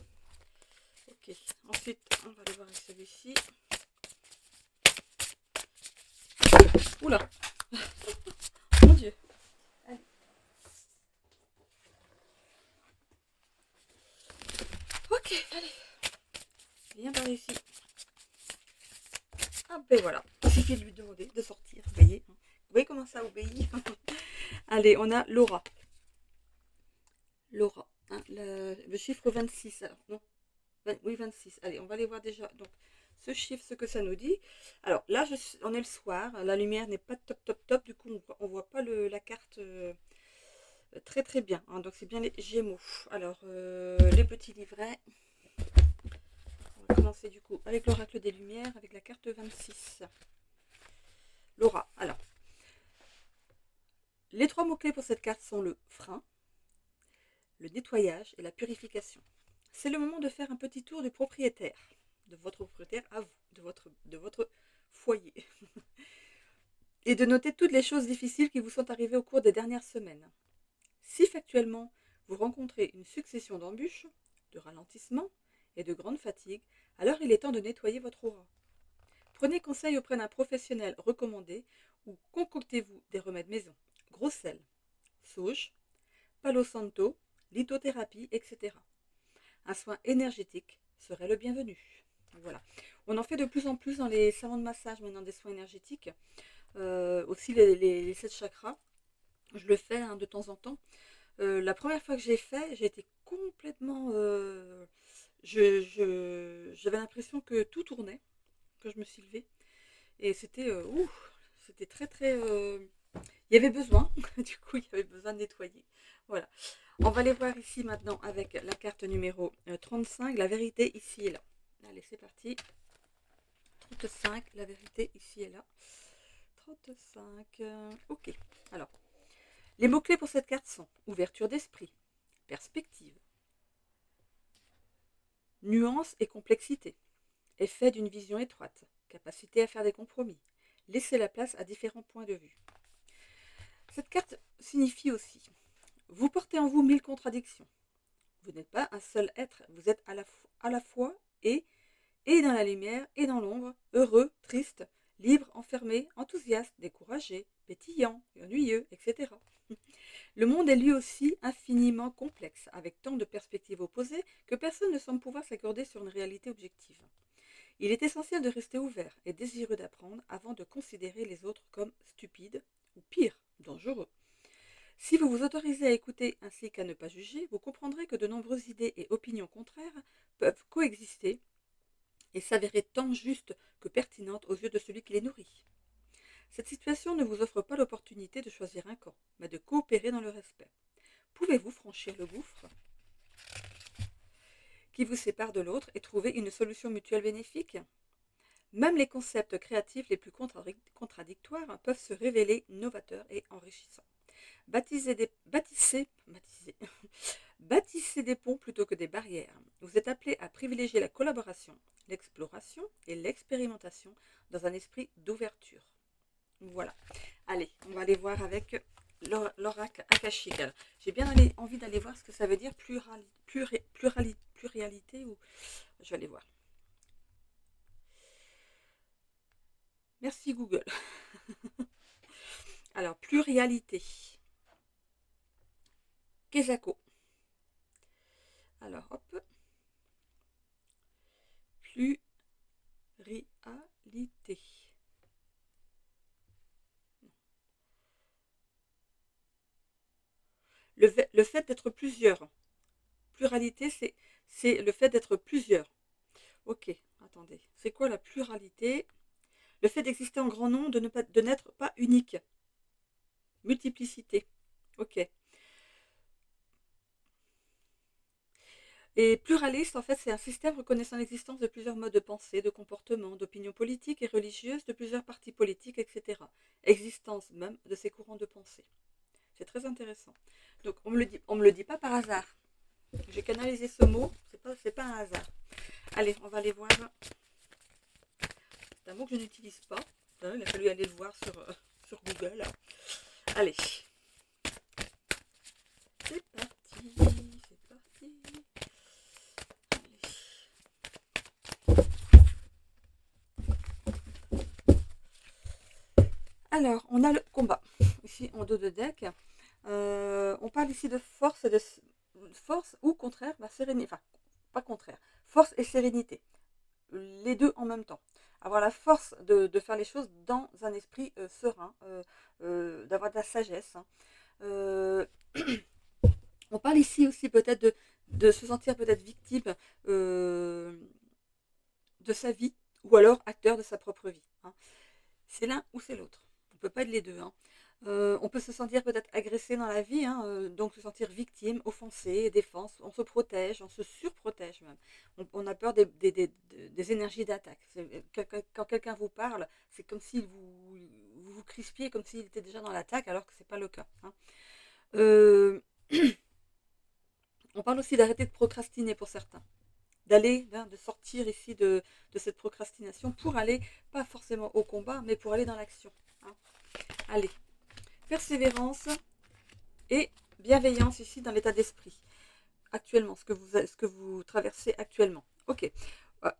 Ok. Ensuite, on va aller voir avec celui-ci. Oula. Mon Dieu. Allez. Ok, allez. Viens par ici. Ah ben voilà. Il suffit de lui demander de sortir. Vous voyez comment ça obéit. Allez, on a Laura. Laura. Hein, le chiffre 26. Alors, non. Oui, 26. Allez, on va aller voir déjà. Donc, ce chiffre, ce que ça nous dit. Alors là, on est le soir. La lumière n'est pas top. Du coup, on ne voit pas la carte très bien. Hein, donc, c'est bien les Gémeaux. Alors, les petits livrets. On va commencer du coup avec l'oracle des Lumières, avec la carte 26. Laura. Alors, les trois mots-clés pour cette carte sont le frein, le nettoyage et la purification. C'est le moment de faire un petit tour du propriétaire, de votre propriétaire à vous, de votre foyer. Et de noter toutes les choses difficiles qui vous sont arrivées au cours des dernières semaines. Si factuellement vous rencontrez une succession d'embûches, de ralentissements et de grandes fatigues, alors il est temps de nettoyer votre aura. Prenez conseil auprès d'un professionnel recommandé ou concoctez-vous des remèdes maison. Gros sel, sauge, palo santo, lithothérapie, etc. Un soin énergétique serait le bienvenu. Voilà. On en fait de plus en plus dans les salons de massage maintenant, des soins énergétiques. Aussi les 7 chakras. Je le fais de temps en temps. La première fois que j'ai fait, j'ai été complètement... j'avais l'impression que tout tournait quand je me suis levée. Et c'était très... il y avait besoin, du coup, il y avait besoin de nettoyer. Voilà. On va aller voir ici maintenant avec la carte numéro 35, la vérité ici et là. Allez, c'est parti. 35, la vérité ici et là. 35, ok. Alors, les mots-clés pour cette carte sont ouverture d'esprit, perspective, nuance et complexité, effet d'une vision étroite, capacité à faire des compromis, laisser la place à différents points de vue. Cette carte signifie aussi, vous portez en vous 1000 contradictions. Vous n'êtes pas un seul être, vous êtes à la fois et dans la lumière et dans l'ombre, heureux, triste, libre, enfermé, enthousiaste, découragé, pétillant, ennuyeux, etc. Le monde est lui aussi infiniment complexe, avec tant de perspectives opposées que personne ne semble pouvoir s'accorder sur une réalité objective. Il est essentiel de rester ouvert et désireux d'apprendre avant de considérer les autres comme stupides ou pire, dangereux. Si vous vous autorisez à écouter ainsi qu'à ne pas juger, vous comprendrez que de nombreuses idées et opinions contraires peuvent coexister et s'avérer tant justes que pertinentes aux yeux de celui qui les nourrit. Cette situation ne vous offre pas l'opportunité de choisir un camp, mais de coopérer dans le respect. Pouvez-vous franchir le gouffre qui vous sépare de l'autre et trouver une solution mutuelle bénéfique? Même les concepts créatifs les plus contradictoires peuvent se révéler novateurs et enrichissants. Bâtissez des ponts plutôt que des barrières. Vous êtes appelé à privilégier la collaboration, l'exploration et l'expérimentation dans un esprit d'ouverture. Voilà. Allez, on va aller voir avec l'oracle akashique. J'ai bien envie d'aller voir ce que ça veut dire, pluralité, ou je vais aller voir. Merci Google. Alors, pluralité. Kesako. Alors, hop. Pluralité. Le fait d'être plusieurs. Pluralité, c'est le fait d'être plusieurs. Ok, attendez. C'est quoi la pluralité? Le fait d'exister en grand nombre, de n'être pas unique. Multiplicité. Ok. Et pluraliste, en fait, c'est un système reconnaissant l'existence de plusieurs modes de pensée, de comportement, d'opinions politiques et religieuses, de plusieurs partis politiques, etc. Existence même de ces courants de pensée. C'est très intéressant. Donc, on me le dit pas par hasard. J'ai canalisé ce mot, c'est pas un hasard. Allez, on va aller voir. C'est un mot que je n'utilise pas. Il a fallu aller le voir sur Google. Allez. C'est parti. C'est parti. Alors, on a le combat, ici en dos de deck. On parle ici de force, force ou contraire, sérénité, enfin, pas contraire, force et sérénité, les deux en même temps. Avoir la force de faire les choses dans un esprit serein, d'avoir de la sagesse. Hein. On parle ici aussi peut-être de se sentir peut-être victime de sa vie, ou alors acteur de sa propre vie. Hein. C'est l'un ou c'est l'autre. On ne peut pas être les deux. Hein. On peut se sentir peut-être agressé dans la vie, hein, donc se sentir victime, offensé, défense. On se protège, on se surprotège même. On a peur des énergies d'attaque. Quand quelqu'un vous parle, c'est comme si vous crispiez, comme s'il était déjà dans l'attaque, alors que ce n'est pas le cas. Hein. On parle aussi d'arrêter de procrastiner pour certains. De sortir ici de cette procrastination pour aller, pas forcément au combat, mais pour aller dans l'action. Hein. Allez, persévérance et bienveillance ici dans l'état d'esprit. Actuellement, ce que vous traversez actuellement. Ok.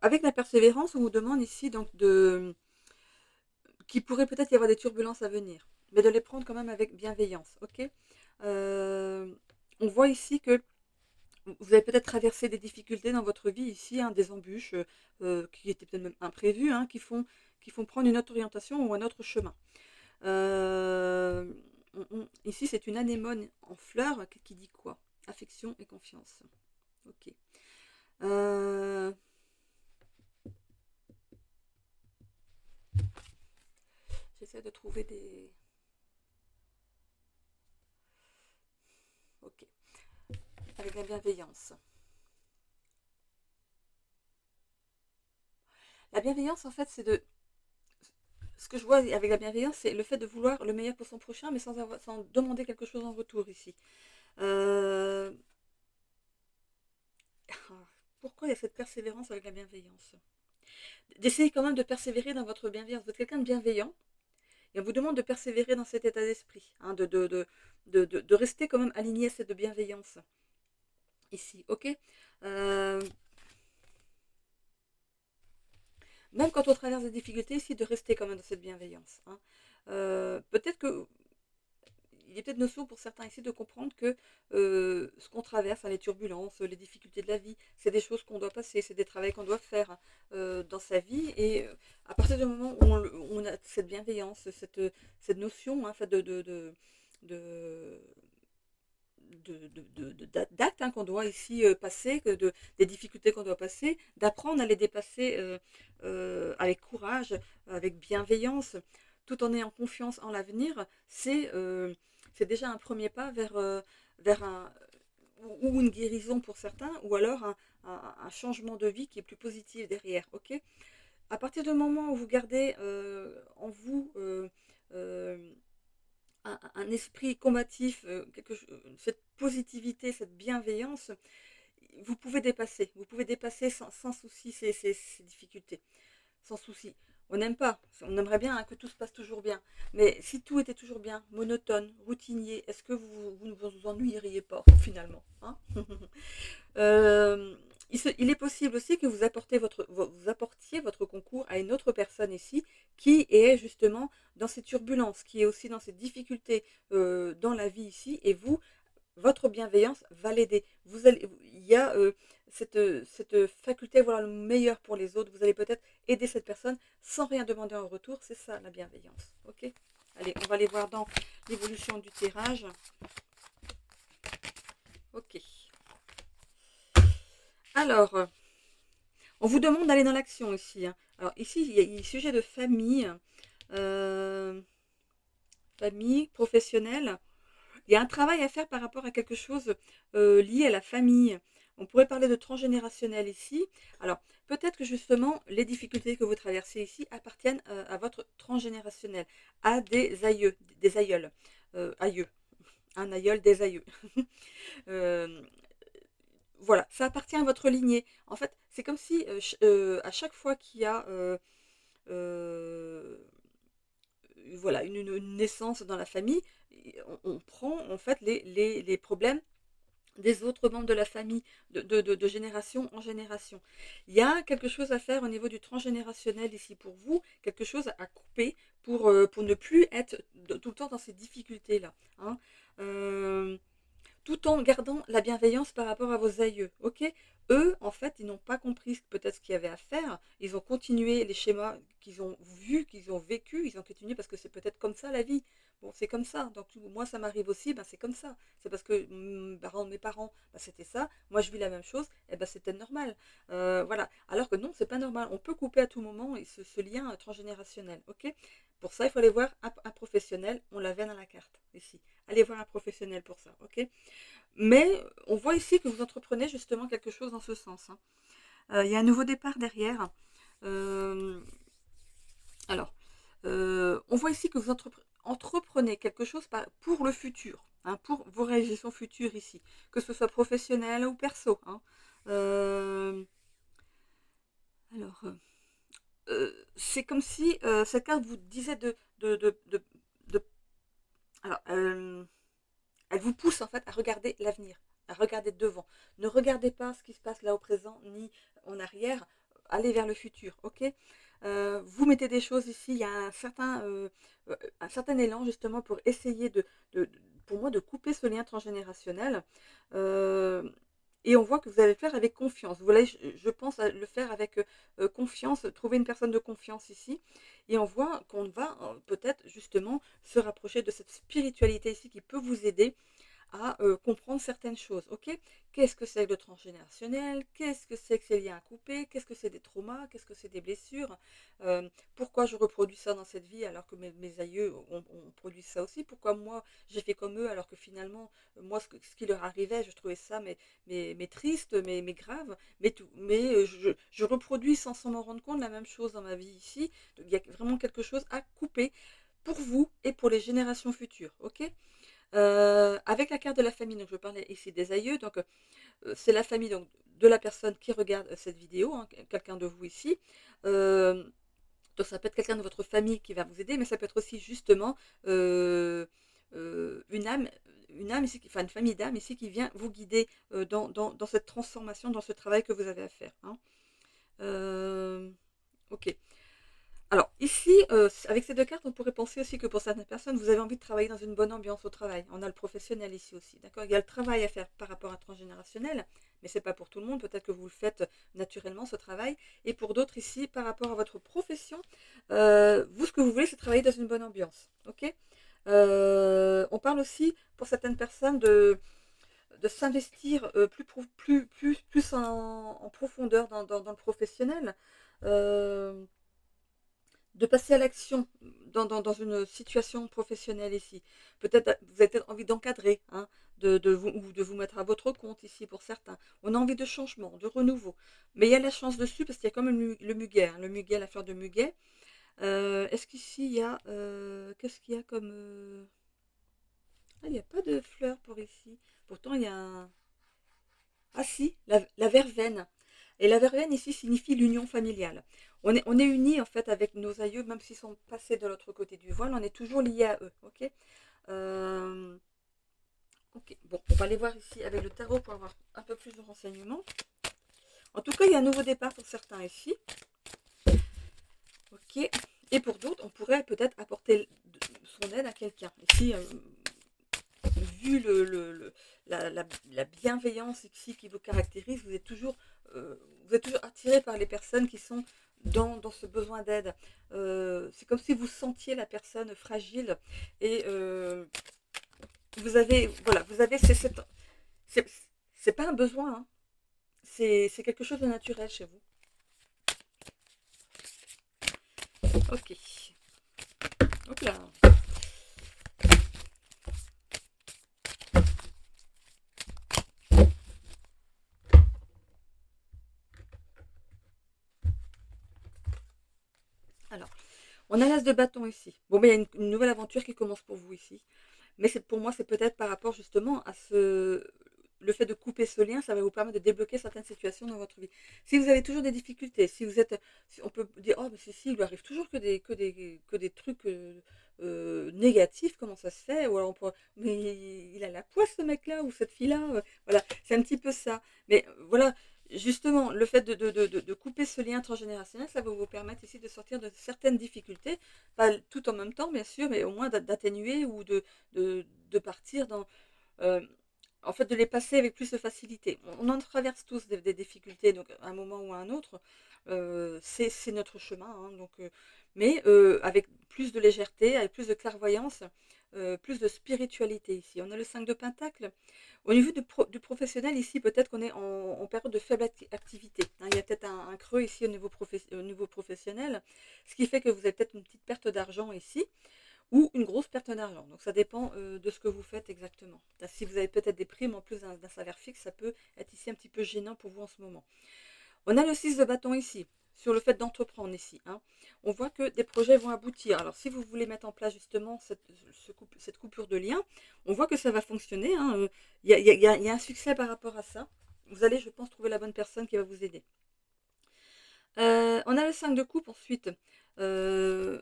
Avec la persévérance, on vous demande ici donc qu'il pourrait peut-être y avoir des turbulences à venir, mais de les prendre quand même avec bienveillance. Ok. On voit ici que vous avez peut-être traversé des difficultés dans votre vie ici, hein, des embûches qui étaient peut-être même imprévues, hein, qui font prendre une autre orientation ou un autre chemin. Ici, c'est une anémone en fleurs qui dit quoi? Affection et confiance. Ok. J'essaie de trouver des... Ok. Avec la bienveillance. La bienveillance, en fait, c'est de... Ce que je vois avec la bienveillance, c'est le fait de vouloir le meilleur pour son prochain, mais sans demander quelque chose en retour ici. Pourquoi il y a cette persévérance avec la bienveillance? D'essayer quand même de persévérer dans votre bienveillance. Vous êtes quelqu'un de bienveillant, et on vous demande de persévérer dans cet état d'esprit, hein, de rester quand même aligné à cette bienveillance. Ici, ok. Même quand on traverse des difficultés, ici, de rester quand même dans cette bienveillance. Hein. Peut-être que il est peut-être notion pour certains ici de comprendre que ce qu'on traverse, hein, les turbulences, les difficultés de la vie, c'est des choses qu'on doit passer, c'est des travaux qu'on doit faire dans sa vie. Et à partir du moment où on a cette bienveillance, cette notion hein, d'actes hein, qu'on doit ici passer, des difficultés qu'on doit passer, d'apprendre à les dépasser avec courage, avec bienveillance, tout en ayant confiance en l'avenir, c'est déjà un premier pas vers ou une guérison pour certains, ou alors un changement de vie qui est plus positif derrière. Ok. À partir du moment où vous gardez en vous un esprit combatif, cette positivité, cette bienveillance, vous pouvez dépasser sans souci ces difficultés, sans souci. On n'aime pas, on aimerait bien hein, que tout se passe toujours bien. Mais si tout était toujours bien, monotone, routinier, est-ce que vous ne vous ennuieriez pas finalement hein? Il est possible aussi que vous apportiez votre concours à une autre personne ici qui est justement dans ces turbulences, qui est aussi dans ces difficultés dans la vie ici, et vous, votre bienveillance va l'aider. Il y a cette faculté à voir le meilleur pour les autres. Vous allez peut-être aider cette personne sans rien demander en retour. C'est ça la bienveillance. Ok. Allez, on va aller voir dans l'évolution du tirage. Ok. Alors, on vous demande d'aller dans l'action ici. Hein. Alors ici, il y a sujet de famille, euh, famille, professionnelle. Il y a un travail à faire par rapport à quelque chose lié à la famille. On pourrait parler de transgénérationnel ici. Alors, peut-être que justement, les difficultés que vous traversez ici appartiennent à votre transgénérationnel, à des aïeux, des aïeuls. Aïeux. Un aïeul, des aïeux. Euh, voilà, ça appartient à votre lignée. En fait, c'est comme si à chaque fois qu'il y a euh, voilà, une naissance dans la famille, on prend en fait les problèmes des autres membres de la famille, de génération en génération. Il y a quelque chose à faire au niveau du transgénérationnel ici pour vous, quelque chose à couper pour ne plus être tout le temps dans ces difficultés-là. Hein. Euh, Tout en gardant la bienveillance par rapport à vos aïeux. Ok. Eux, en fait, ils n'ont pas compris peut-être ce qu'il y avait à faire. Ils ont continué les schémas qu'ils ont vus, qu'ils ont vécu. Ils ont continué parce que c'est peut-être comme ça la vie. Bon, c'est comme ça. Donc moi, ça m'arrive aussi. Ben, c'est comme ça. C'est parce que mes parents, ben, c'était ça. Moi, je vis la même chose. Et ben, c'était normal. Voilà. Alors que non, c'est pas normal. On peut couper à tout moment ce lien transgénérationnel. Ok. Pour ça, il faut aller voir un professionnel. On l'avait dans la carte ici. Allez voir un professionnel pour ça. Ok. Mais on voit ici que vous entreprenez justement quelque chose dans ce sens. Hein. Il y a un nouveau départ derrière. Euh, alors, on voit ici que vous entreprenez quelque chose pour le futur, hein, pour vos réalisations futures ici, que ce soit professionnel ou perso. Hein. Euh, alors, c'est comme si cette carte vous disait de- alors, elle vous pousse en fait à regarder l'avenir, à regarder devant. Ne regardez pas ce qui se passe là au présent ni en arrière. Allez vers le futur, ok. Vous mettez des choses ici. Il y a un certain élan justement pour essayer pour moi, de couper ce lien transgénérationnel. Euh, et on voit que vous allez le faire avec confiance. Vous allez, je pense, à le faire avec confiance, trouver une personne de confiance ici. Et on voit qu'on va peut-être justement se rapprocher de cette spiritualité ici qui peut vous aider à comprendre certaines choses. Ok. Qu'est-ce que c'est que le transgénérationnel? Qu'est-ce que c'est que ces liens à couper? Qu'est-ce que c'est des traumas? Qu'est-ce que c'est des blessures? Pourquoi je reproduis ça dans cette vie alors que mes aïeux ont produit ça aussi? Pourquoi moi j'ai fait comme eux alors que finalement moi ce qui leur arrivait je trouvais ça mais triste, mais grave, mais je reproduis sans m'en rendre compte la même chose dans ma vie ici. Donc, il y a vraiment quelque chose à couper pour vous et pour les générations futures. Ok. Avec la carte de la famille, donc je parlais ici des aïeux, donc c'est la famille donc, de la personne qui regarde cette vidéo, hein, quelqu'un de vous ici. Euh, donc ça peut être quelqu'un de votre famille qui va vous aider, mais ça peut être aussi justement euh, une âme, ici, enfin une famille d'âmes ici qui vient vous guider dans cette transformation, dans ce travail que vous avez à faire. Hein. Ok. Alors, ici, avec ces deux cartes, on pourrait penser aussi que pour certaines personnes, vous avez envie de travailler dans une bonne ambiance au travail. On a le professionnel ici aussi, d'accord. Il y a le travail à faire par rapport à transgénérationnel, mais ce n'est pas pour tout le monde. Peut-être que vous le faites naturellement, ce travail. Et pour d'autres ici, par rapport à votre profession, vous, ce que vous voulez, c'est travailler dans une bonne ambiance, ok. On parle aussi, pour certaines personnes, de s'investir plus en profondeur dans le professionnel. Euh, de passer à l'action dans une situation professionnelle ici. Peut-être vous avez peut-être envie d'encadrer, hein, ou de vous mettre à votre compte ici pour certains. On a envie de changement, de renouveau. Mais il y a la chance dessus parce qu'il y a quand même le muguet, hein, le muguet, la fleur de muguet. Est-ce qu'ici il y a... qu'est-ce qu'il y a comme... Ah, il n'y a pas de fleurs pour ici. Pourtant, il y a un... Ah si, la verveine. Et la verveine ici signifie l'union familiale. On est unis en fait avec nos aïeux, même s'ils sont passés de l'autre côté du voile, on est toujours liés à eux. Ok. Euh, ok. Bon, on va aller voir ici avec le tarot pour avoir un peu plus de renseignements. En tout cas, il y a un nouveau départ pour certains ici. Ok. Et pour d'autres, on pourrait peut-être apporter son aide à quelqu'un. Ici, vu la bienveillance ici qui vous caractérise, vous êtes toujours attiré par les personnes qui sont dans ce besoin d'aide. C'est comme si vous sentiez la personne fragile et vous avez, voilà, vous avez, c'est pas un besoin, hein, c'est quelque chose de naturel chez vous. Ok. Hop là. Alors, on a l'as de bâton ici. Bon, mais il y a une nouvelle aventure qui commence pour vous ici. Mais pour moi, c'est peut-être par rapport justement à le fait de couper ce lien, ça va vous permettre de débloquer certaines situations dans votre vie. Si vous avez toujours des difficultés, si vous êtes, on peut dire, oh, mais si, il lui arrive toujours que des trucs négatifs, comment ça se fait? Ou alors mais il a la poisse ce mec-là ou cette fille-là. Voilà, c'est un petit peu ça. Mais voilà, justement, le fait de couper ce lien transgénérationnel, ça va vous permettre ici de sortir de certaines difficultés, pas tout en même temps, bien sûr, mais au moins d'atténuer ou de partir dans, euh, en fait, de les passer avec plus de facilité. On en traverse tous des difficultés, donc à un moment ou à un autre, c'est notre chemin, hein, donc, mais avec plus de légèreté, avec plus de clairvoyance, plus de spiritualité ici. On a le 5 de Pentacle. Au niveau du professionnel, ici, peut-être qu'on est en période de faible activité, hein. Il y a peut-être un creux ici au niveau professionnel, ce qui fait que vous avez peut-être une petite perte d'argent ici ou une grosse perte d'argent. Donc ça dépend de ce que vous faites exactement. Si vous avez peut-être des primes en plus d'un salaire fixe, ça peut être ici un petit peu gênant pour vous en ce moment. On a le 6 de bâton ici, sur le fait d'entreprendre ici, hein. On voit que des projets vont aboutir. Alors si vous voulez mettre en place justement cette coupure de lien, on voit que ça va fonctionner, hein. Il y a un succès par rapport à ça. Vous allez, je pense, trouver la bonne personne qui va vous aider. On a le 5 de coupe ensuite. Euh,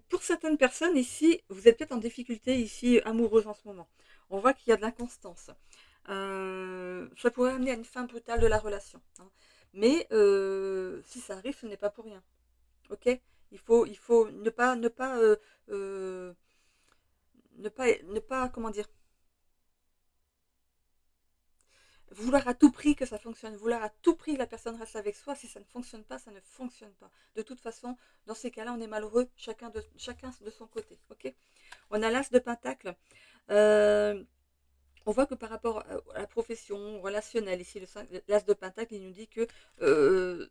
pour certaines personnes ici, vous êtes peut-être en difficulté ici amoureuse en ce moment. On voit qu'il y a de l'inconstance. Ça pourrait amener à une fin brutale de la relation, hein. Mais si ça arrive, ce n'est pas pour rien. Ok. Il faut ne pas, comment dire, vouloir à tout prix que ça fonctionne, vouloir à tout prix que la personne reste avec soi. Si ça ne fonctionne pas, ça ne fonctionne pas. De toute façon, dans ces cas-là, on est malheureux, chacun de son côté. Ok. On a l'as de pentacle. Euh, on voit que par rapport à la profession relationnelle, ici l'as de pentacle, il nous dit que euh,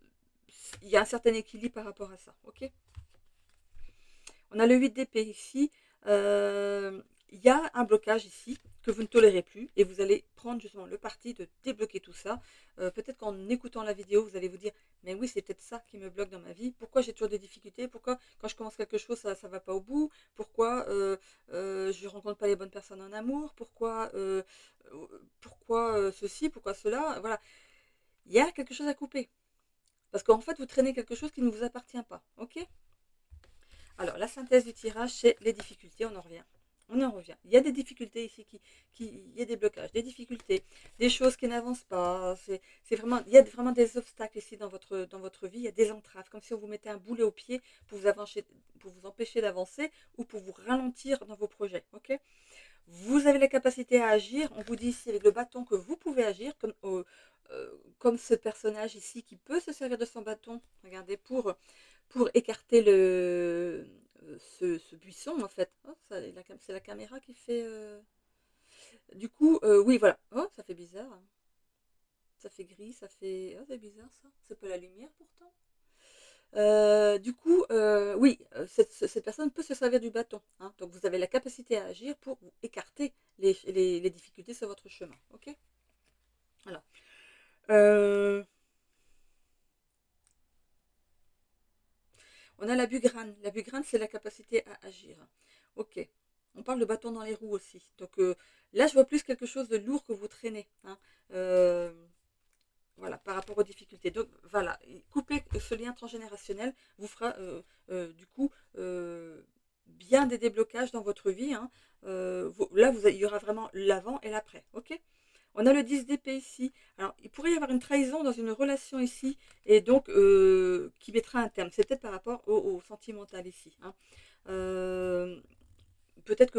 il y a un certain équilibre par rapport à ça. Ok. On a le 8 d'épée ici. Euh, il y a un blocage ici que vous ne tolérez plus et vous allez prendre justement le parti de débloquer tout ça. Peut-être qu'en écoutant la vidéo, vous allez vous dire, mais oui, c'est peut-être ça qui me bloque dans ma vie. Pourquoi j'ai toujours des difficultés? Pourquoi quand je commence quelque chose, ça ne va pas au bout? Pourquoi je ne rencontre pas les bonnes personnes en amour? Pourquoi ceci? Pourquoi cela? Voilà. Il y a quelque chose à couper. Parce qu'en fait, vous traînez quelque chose qui ne vous appartient pas. Ok. Alors, la synthèse du tirage, c'est les difficultés, on en revient. On en revient. Il y a des difficultés ici, il y a des blocages, des difficultés, des choses qui n'avancent pas. Vraiment, il y a vraiment des obstacles ici dans votre vie. Il y a des entraves, comme si on vous mettait un boulet au pied pour vous empêcher d'avancer ou pour vous ralentir dans vos projets. Ok. Vous avez la capacité à agir. On vous dit ici avec le bâton que vous pouvez agir, comme ce personnage ici qui peut se servir de son bâton. Regardez, pour écarter ce buisson en fait. Oh, c'est la caméra qui fait. Du coup, oui, voilà. Oh, ça fait bizarre, hein. Ça fait gris, ça fait. Oh, c'est bizarre ça. C'est pas la lumière pourtant. Du coup, oui, cette personne peut se servir du bâton, hein. Donc vous avez la capacité à agir pour écarter les difficultés sur votre chemin. Ok. Alors, euh, on a la bugrane. La bugrane, c'est la capacité à agir. Ok. On parle de bâton dans les roues aussi. Donc là, je vois plus quelque chose de lourd que vous traînez, hein. Euh, voilà, par rapport aux difficultés. Donc voilà, couper ce lien transgénérationnel vous fera du coup bien des déblocages dans votre vie. Hein. Là, il y aura vraiment l'avant et l'après. Ok. On a le 10 d'épée ici. Alors, il pourrait y avoir une trahison dans une relation ici, et donc qui mettra un terme. C'est peut-être par rapport au sentimental ici. Hein. Euh, Peut-être que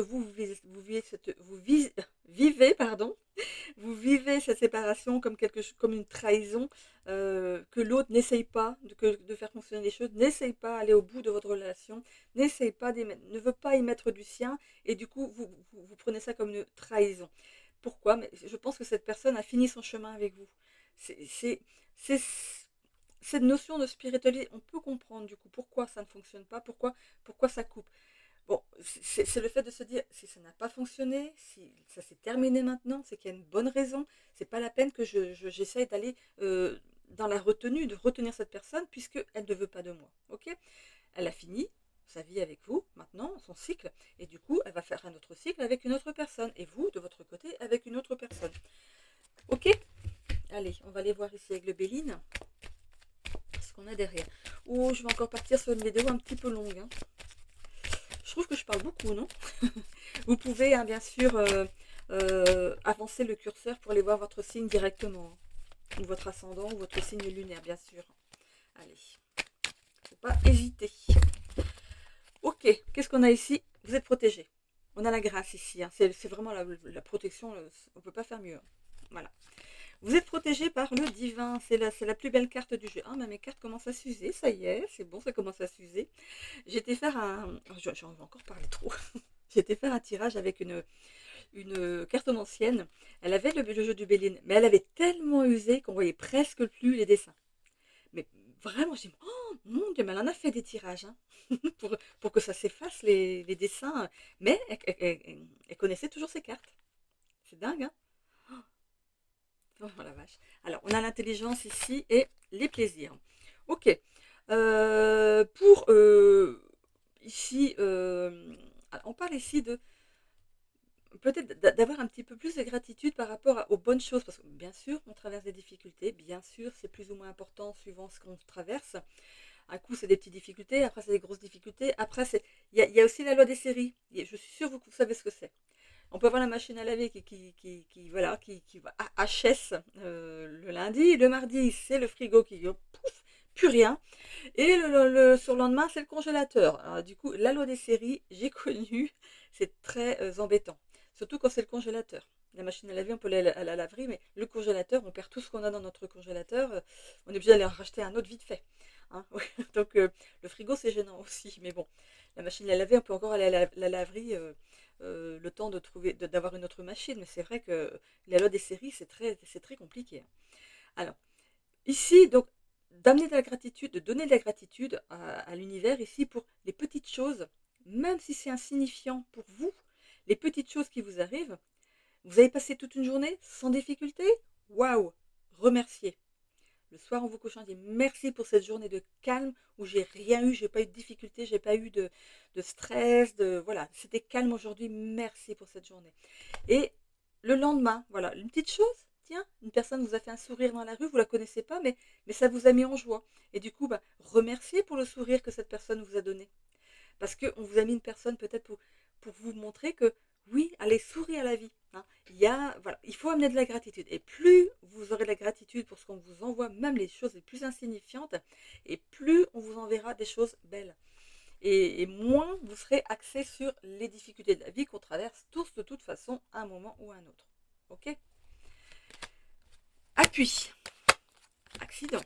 vivez, pardon, vous vivez cette séparation comme comme une trahison, que l'autre n'essaye pas de faire fonctionner les choses, n'essaye pas d'aller au bout de votre relation, ne veut pas y mettre du sien, et du coup, vous prenez ça comme une trahison. Pourquoi? Mais je pense que cette personne a fini son chemin avec vous. C'est cette notion de spiritualité, on peut comprendre du coup pourquoi ça ne fonctionne pas, pourquoi ça coupe. Bon, c'est le fait de se dire, si ça n'a pas fonctionné, si ça s'est terminé maintenant, c'est qu'il y a une bonne raison. C'est pas la peine que j'essaye d'aller dans la retenue, de retenir cette personne, puisqu'elle ne veut pas de moi. Ok. Elle a fini sa vie avec vous, maintenant, son cycle, et du coup, elle va faire un autre cycle avec une autre personne, et vous, de votre côté, avec une autre personne. Ok. Allez, on va aller voir ici avec le Béline, ce qu'on a derrière. Oh, je vais encore partir sur une vidéo un petit peu longue. Hein. Je trouve que je parle beaucoup, non? Vous pouvez, hein, bien sûr, avancer le curseur pour aller voir votre signe directement. Hein, ou votre ascendant, ou votre signe lunaire, bien sûr. Allez, faut pas hésiter. Ok, qu'est-ce qu'on a ici? Vous êtes protégé. On a la grâce ici. Hein. C'est vraiment la protection. On ne peut pas faire mieux. Hein. Voilà. Vous êtes protégé par le divin. C'est la plus belle carte du jeu. Ah, mais mes cartes commencent à s'user. Ça y est, c'est bon, ça commence à s'user. J'étais faire un... J'en vais encore parler trop. J'étais faire un tirage avec une cartomancienne. Elle avait le jeu du Béline, mais elle avait tellement usé qu'on voyait presque plus les dessins. Mais vraiment, je dis, oh mon Dieu, mais elle en a fait des tirages hein, pour que ça s'efface les dessins. Mais elle connaissait toujours ses cartes. C'est dingue, hein? Oh la vache. Alors, on a l'intelligence ici et les plaisirs. Ok. Pour ici, on parle ici de peut-être d'avoir un petit peu plus de gratitude par rapport aux bonnes choses, parce que bien sûr, on traverse des difficultés, bien sûr, c'est plus ou moins important suivant ce qu'on traverse. Un coup, c'est des petites difficultés, après, c'est des grosses difficultés. Après, il y a aussi la loi des séries. Je suis sûre que vous savez ce que c'est. On peut avoir la machine à laver voilà, qui va à HS le lundi. Le mardi, c'est le frigo qui pouf, plus rien. Et sur le lendemain, c'est le congélateur. Alors, du coup, la loi des séries, j'ai connu, c'est très embêtant. Surtout quand c'est le congélateur. La machine à laver, on peut aller à la laverie, mais le congélateur, on perd tout ce qu'on a dans notre congélateur. On est obligé d'aller en racheter un autre vite fait. Hein. Donc, le frigo, c'est gênant aussi. Mais bon, la machine à laver, on peut encore aller à la laverie le temps d'avoir une autre machine. Mais c'est vrai que la loi des séries, c'est très compliqué. Alors, ici, donc, d'amener de la gratitude, de donner de la gratitude à l'univers ici pour les petites choses, même si c'est insignifiant pour vous, les petites choses qui vous arrivent. Vous avez passé toute une journée sans difficulté? Waouh! Remerciez. Le soir, en vous couchant, dit merci pour cette journée de calme où j'ai rien eu, j'ai pas eu de difficulté, j'ai pas eu de stress, voilà, c'était calme aujourd'hui. Merci pour cette journée. Et le lendemain, voilà, une petite chose, tiens, une personne vous a fait un sourire dans la rue, vous la connaissez pas, mais ça vous a mis en joie. Et du coup, bah, remerciez pour le sourire que cette personne vous a donné. Parce qu'on vous a mis une personne peut-être pour vous montrer que oui, allez, sourire à la vie. Hein. Voilà, il faut amener de la gratitude. Et plus vous aurez de la gratitude pour ce qu'on vous envoie, même les choses les plus insignifiantes, et plus on vous enverra des choses belles. Et moins vous serez axé sur les difficultés de la vie qu'on traverse tous de toute façon à un moment ou à un autre. Ok? Appui, accident,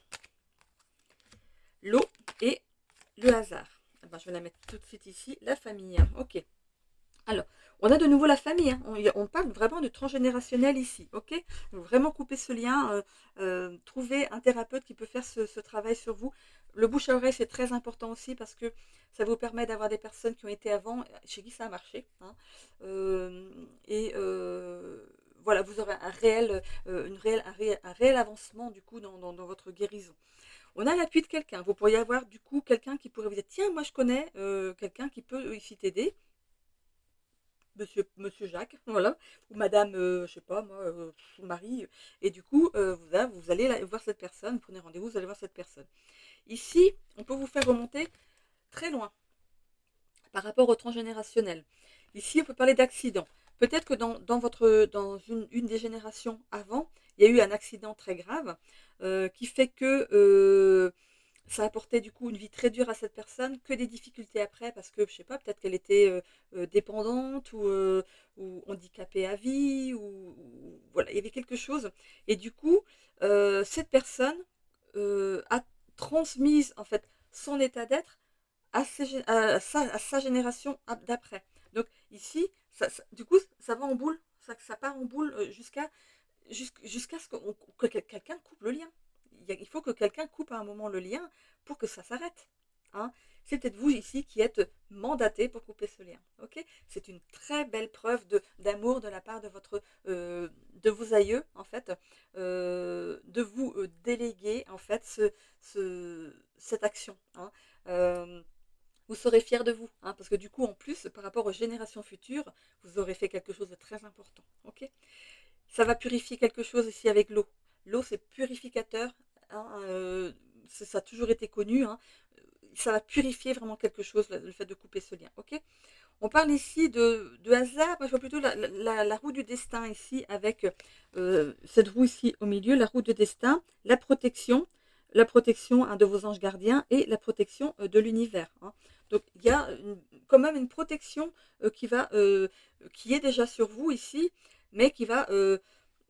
l'eau et le hasard. Ah ben, je vais la mettre tout de suite ici, la famille. Ok. Alors, on a de nouveau la famille. Hein. On parle vraiment de transgénérationnel ici. Ok? Vraiment couper ce lien. Trouver un thérapeute qui peut faire ce travail sur vous. Le bouche à oreille, c'est très important aussi parce que ça vous permet d'avoir des personnes qui ont été avant, chez qui ça a marché. Hein. Et voilà, vous aurez un réel avancement du coup dans votre guérison. On a l'appui de quelqu'un. Vous pourriez avoir du coup quelqu'un qui pourrait vous dire tiens, moi je connais quelqu'un qui peut ici t'aider. monsieur Jacques, voilà, ou madame, je sais pas moi, Marie, et du coup, vous allez voir cette personne, vous prenez rendez-vous, vous allez voir cette personne. Ici, on peut vous faire remonter très loin par rapport au transgénérationnel. Ici, on peut parler d'accident. Peut-être que dans une des générations avant, il y a eu un accident très grave qui fait que ça a apporté du coup une vie très dure à cette personne, que des difficultés après, parce que je sais pas, peut-être qu'elle était dépendante ou handicapée à vie, voilà, il y avait quelque chose. Et du coup, cette personne a transmise en fait son état d'être à sa génération d'après. Donc ici, du coup, ça va en boule, ça part en boule jusqu'à ce que quelqu'un coupe le lien. Il faut que quelqu'un coupe à un moment le lien pour que ça s'arrête. Hein. C'est peut-être vous ici qui êtes mandaté pour couper ce lien. Okay, c'est une très belle preuve d'amour de la part de vos aïeux, en fait, de vous déléguer en fait cette action. Hein. Euh, vous serez fiers de vous, hein, parce que du coup, en plus, par rapport aux générations futures, vous aurez fait quelque chose de très important. Ok, ça va purifier quelque chose ici avec l'eau. L'eau, c'est purificateur. Hein, ça a toujours été connu. Hein. Ça va purifier vraiment quelque chose, le fait de couper ce lien. Ok, on parle ici de hasard. Moi, je vois plutôt la roue du destin ici, avec cette roue ici au milieu, la roue du destin, la protection hein, de vos anges gardiens et la protection de l'univers. Hein. Donc, il y a quand même une protection qui est déjà sur vous ici, mais qui va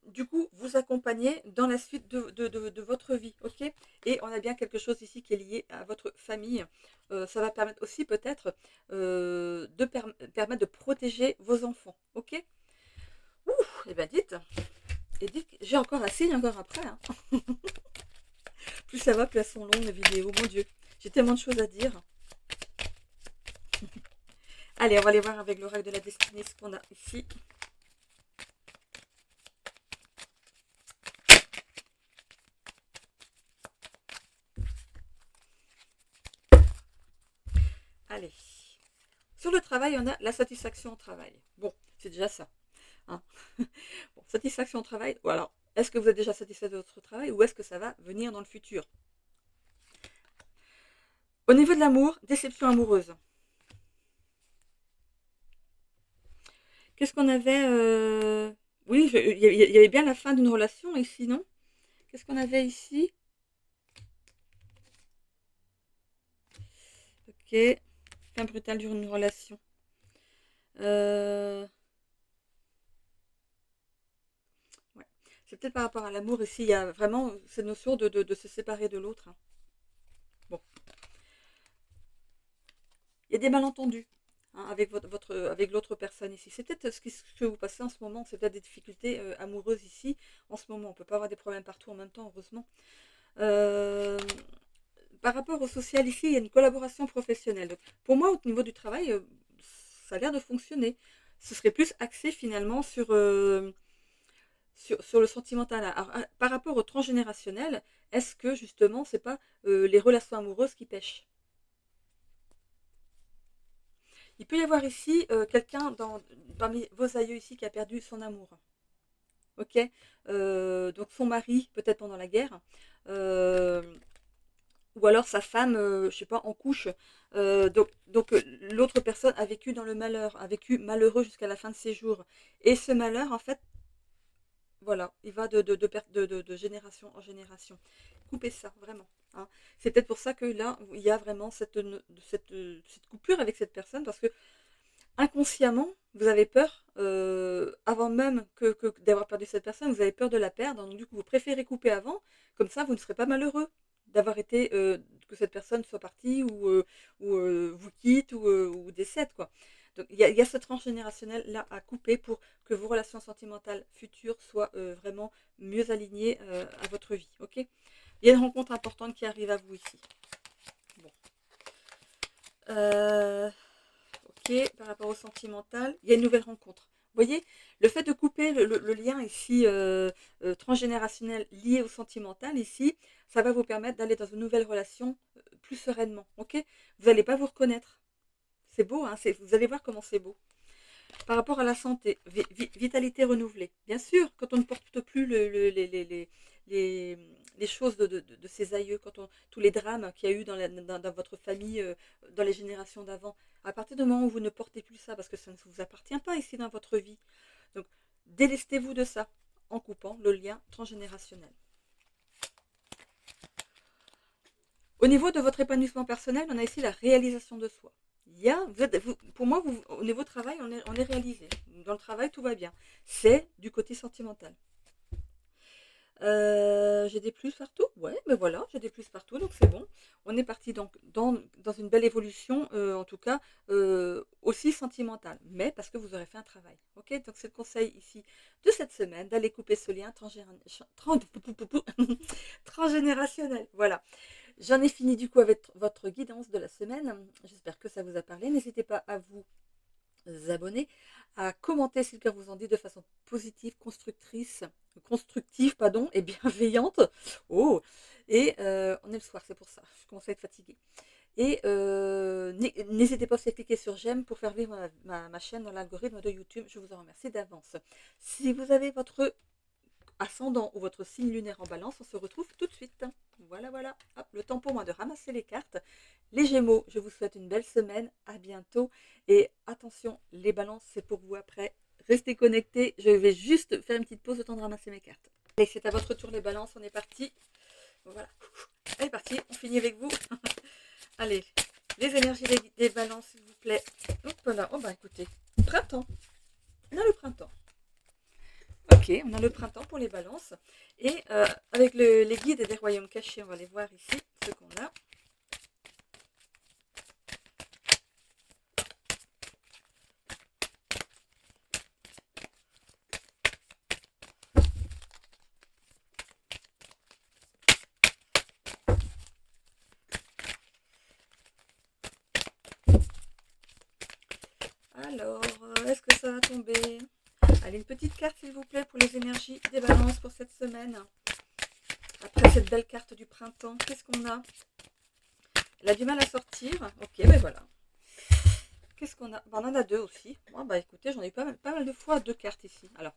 du coup vous accompagner dans la suite de votre vie. Ok, et on a bien quelque chose ici qui est lié à votre famille. Ça va permettre aussi peut-être permettre de protéger vos enfants. Ok. Ouh, et bien dites, j'ai encore un signe encore après. Hein. Plus ça va, plus elles sont longues les vidéos. Mon Dieu, j'ai tellement de choses à dire. Allez, on va aller voir avec l'oracle de la destinée ce qu'on a ici. Allez. Sur le travail, on a la satisfaction au travail. Bon, c'est déjà ça. Hein. Bon, satisfaction au travail. Ou alors, est-ce que vous êtes déjà satisfait de votre travail ou est-ce que ça va venir dans le futur? Au niveau de l'amour, déception amoureuse. Qu'est-ce qu'on avait Oui, il y avait bien la fin d'une relation ici, non? Qu'est-ce qu'on avait ici? Ok. Fin brutale d'une relation. Ouais. C'est peut-être par rapport à l'amour ici. Il y a vraiment cette notion de se séparer de l'autre. Hein. Bon. Il y a des malentendus hein, avec l'autre personne ici. C'est peut-être ce que vous passez en ce moment. C'est peut-être des difficultés amoureuses ici en ce moment. On ne peut pas avoir des problèmes partout en même temps, heureusement. Euh, Par rapport au social ici, il y a une collaboration professionnelle. Donc, pour moi, au niveau du travail, ça a l'air de fonctionner. Ce serait plus axé finalement sur le sentimental. Alors, par rapport au transgénérationnel, est-ce que justement, c'est pas les relations amoureuses qui pêchent? Il peut y avoir ici quelqu'un parmi vos aïeux ici qui a perdu son amour. Ok, donc son mari, peut-être pendant la guerre, euh, ou alors sa femme, je sais pas, en couche. Donc l'autre personne a vécu dans le malheur, a vécu malheureux jusqu'à la fin de ses jours. Et ce malheur, en fait, voilà, il va de génération en génération. Coupez ça, vraiment. Hein. C'est peut-être pour ça que là, il y a vraiment cette coupure avec cette personne, parce que inconsciemment, vous avez peur, avant même d'avoir perdu cette personne, vous avez peur de la perdre. Donc du coup, vous préférez couper avant, comme ça, vous ne serez pas malheureux d'avoir été, que cette personne soit partie ou vous quitte ou décède, quoi. Donc il y a ce transgénérationnel là à couper pour que vos relations sentimentales futures soient vraiment mieux alignées à votre vie. Ok, il y a une rencontre importante qui arrive à vous ici. Bon. Ok, par rapport au sentimental, il y a une nouvelle rencontre. Vous voyez, le fait de couper le lien ici transgénérationnel lié au sentimental ici, ça va vous permettre d'aller dans une nouvelle relation plus sereinement. Ok, vous n'allez pas vous reconnaître. C'est beau, hein, vous allez voir comment c'est beau. Par rapport à la santé, vitalité renouvelée. Bien sûr, quand on ne porte plus les, les choses de ses aïeux, tous les drames qu'il y a eu dans votre famille, dans les générations d'avant, à partir du moment où vous ne portez plus ça, parce que ça ne vous appartient pas ici dans votre vie, donc délestez-vous de ça en coupant le lien transgénérationnel. Au niveau de votre épanouissement personnel, on a ici la réalisation de soi. Pour moi, au niveau travail, on est réalisé. Dans le travail, tout va bien. C'est du côté sentimental. J'ai des plus partout. Ouais, mais voilà, j'ai des plus partout, donc c'est bon. On est parti donc dans une belle évolution, en tout cas, aussi sentimentale, mais parce que vous aurez fait un travail. Ok, donc c'est le conseil ici de cette semaine, d'aller couper ce lien transgénérationnel. Voilà. J'en ai fini du coup avec votre guidance de la semaine. J'espère que ça vous a parlé. N'hésitez pas à vous abonner, à commenter si le cœur vous en dit de façon positive, constructive pardon, et bienveillante. Oh, et on est le soir, c'est pour ça. Je commence à être fatiguée. Et n'hésitez pas aussi à cliquer sur j'aime pour faire vivre ma chaîne dans l'algorithme de YouTube. Je vous en remercie d'avance. Si vous avez votre ascendant ou votre signe lunaire en balance, on se retrouve tout de suite. Voilà, voilà. Hop, le temps pour moi de ramasser les cartes. Les Gémeaux, je vous souhaite une belle semaine. À bientôt. Et attention, les balances, c'est pour vous après. Restez connectés. Je vais juste faire une petite pause, le temps de ramasser mes cartes. Allez, c'est à votre tour les balances. On est parti. Voilà. Allez, parti. On finit avec vous. Allez, les énergies des balances, s'il vous plaît. Hop là. Oh, bah écoutez, printemps. On a le printemps. Ok, on a le printemps pour les balances. Et avec les guides des royaumes cachés, on va les voir ici, ce qu'on a. Alors, est-ce que ça va tomber? Allez, une petite carte, s'il vous plaît, pour les énergies des balances pour cette semaine. Après cette belle carte du printemps, qu'est-ce qu'on a? Elle a du mal à sortir. Ok, ben voilà. Qu'est-ce qu'on a? Ben, on en a deux aussi. Bon, bah écoutez, j'en ai pas mal de fois deux cartes ici. Alors,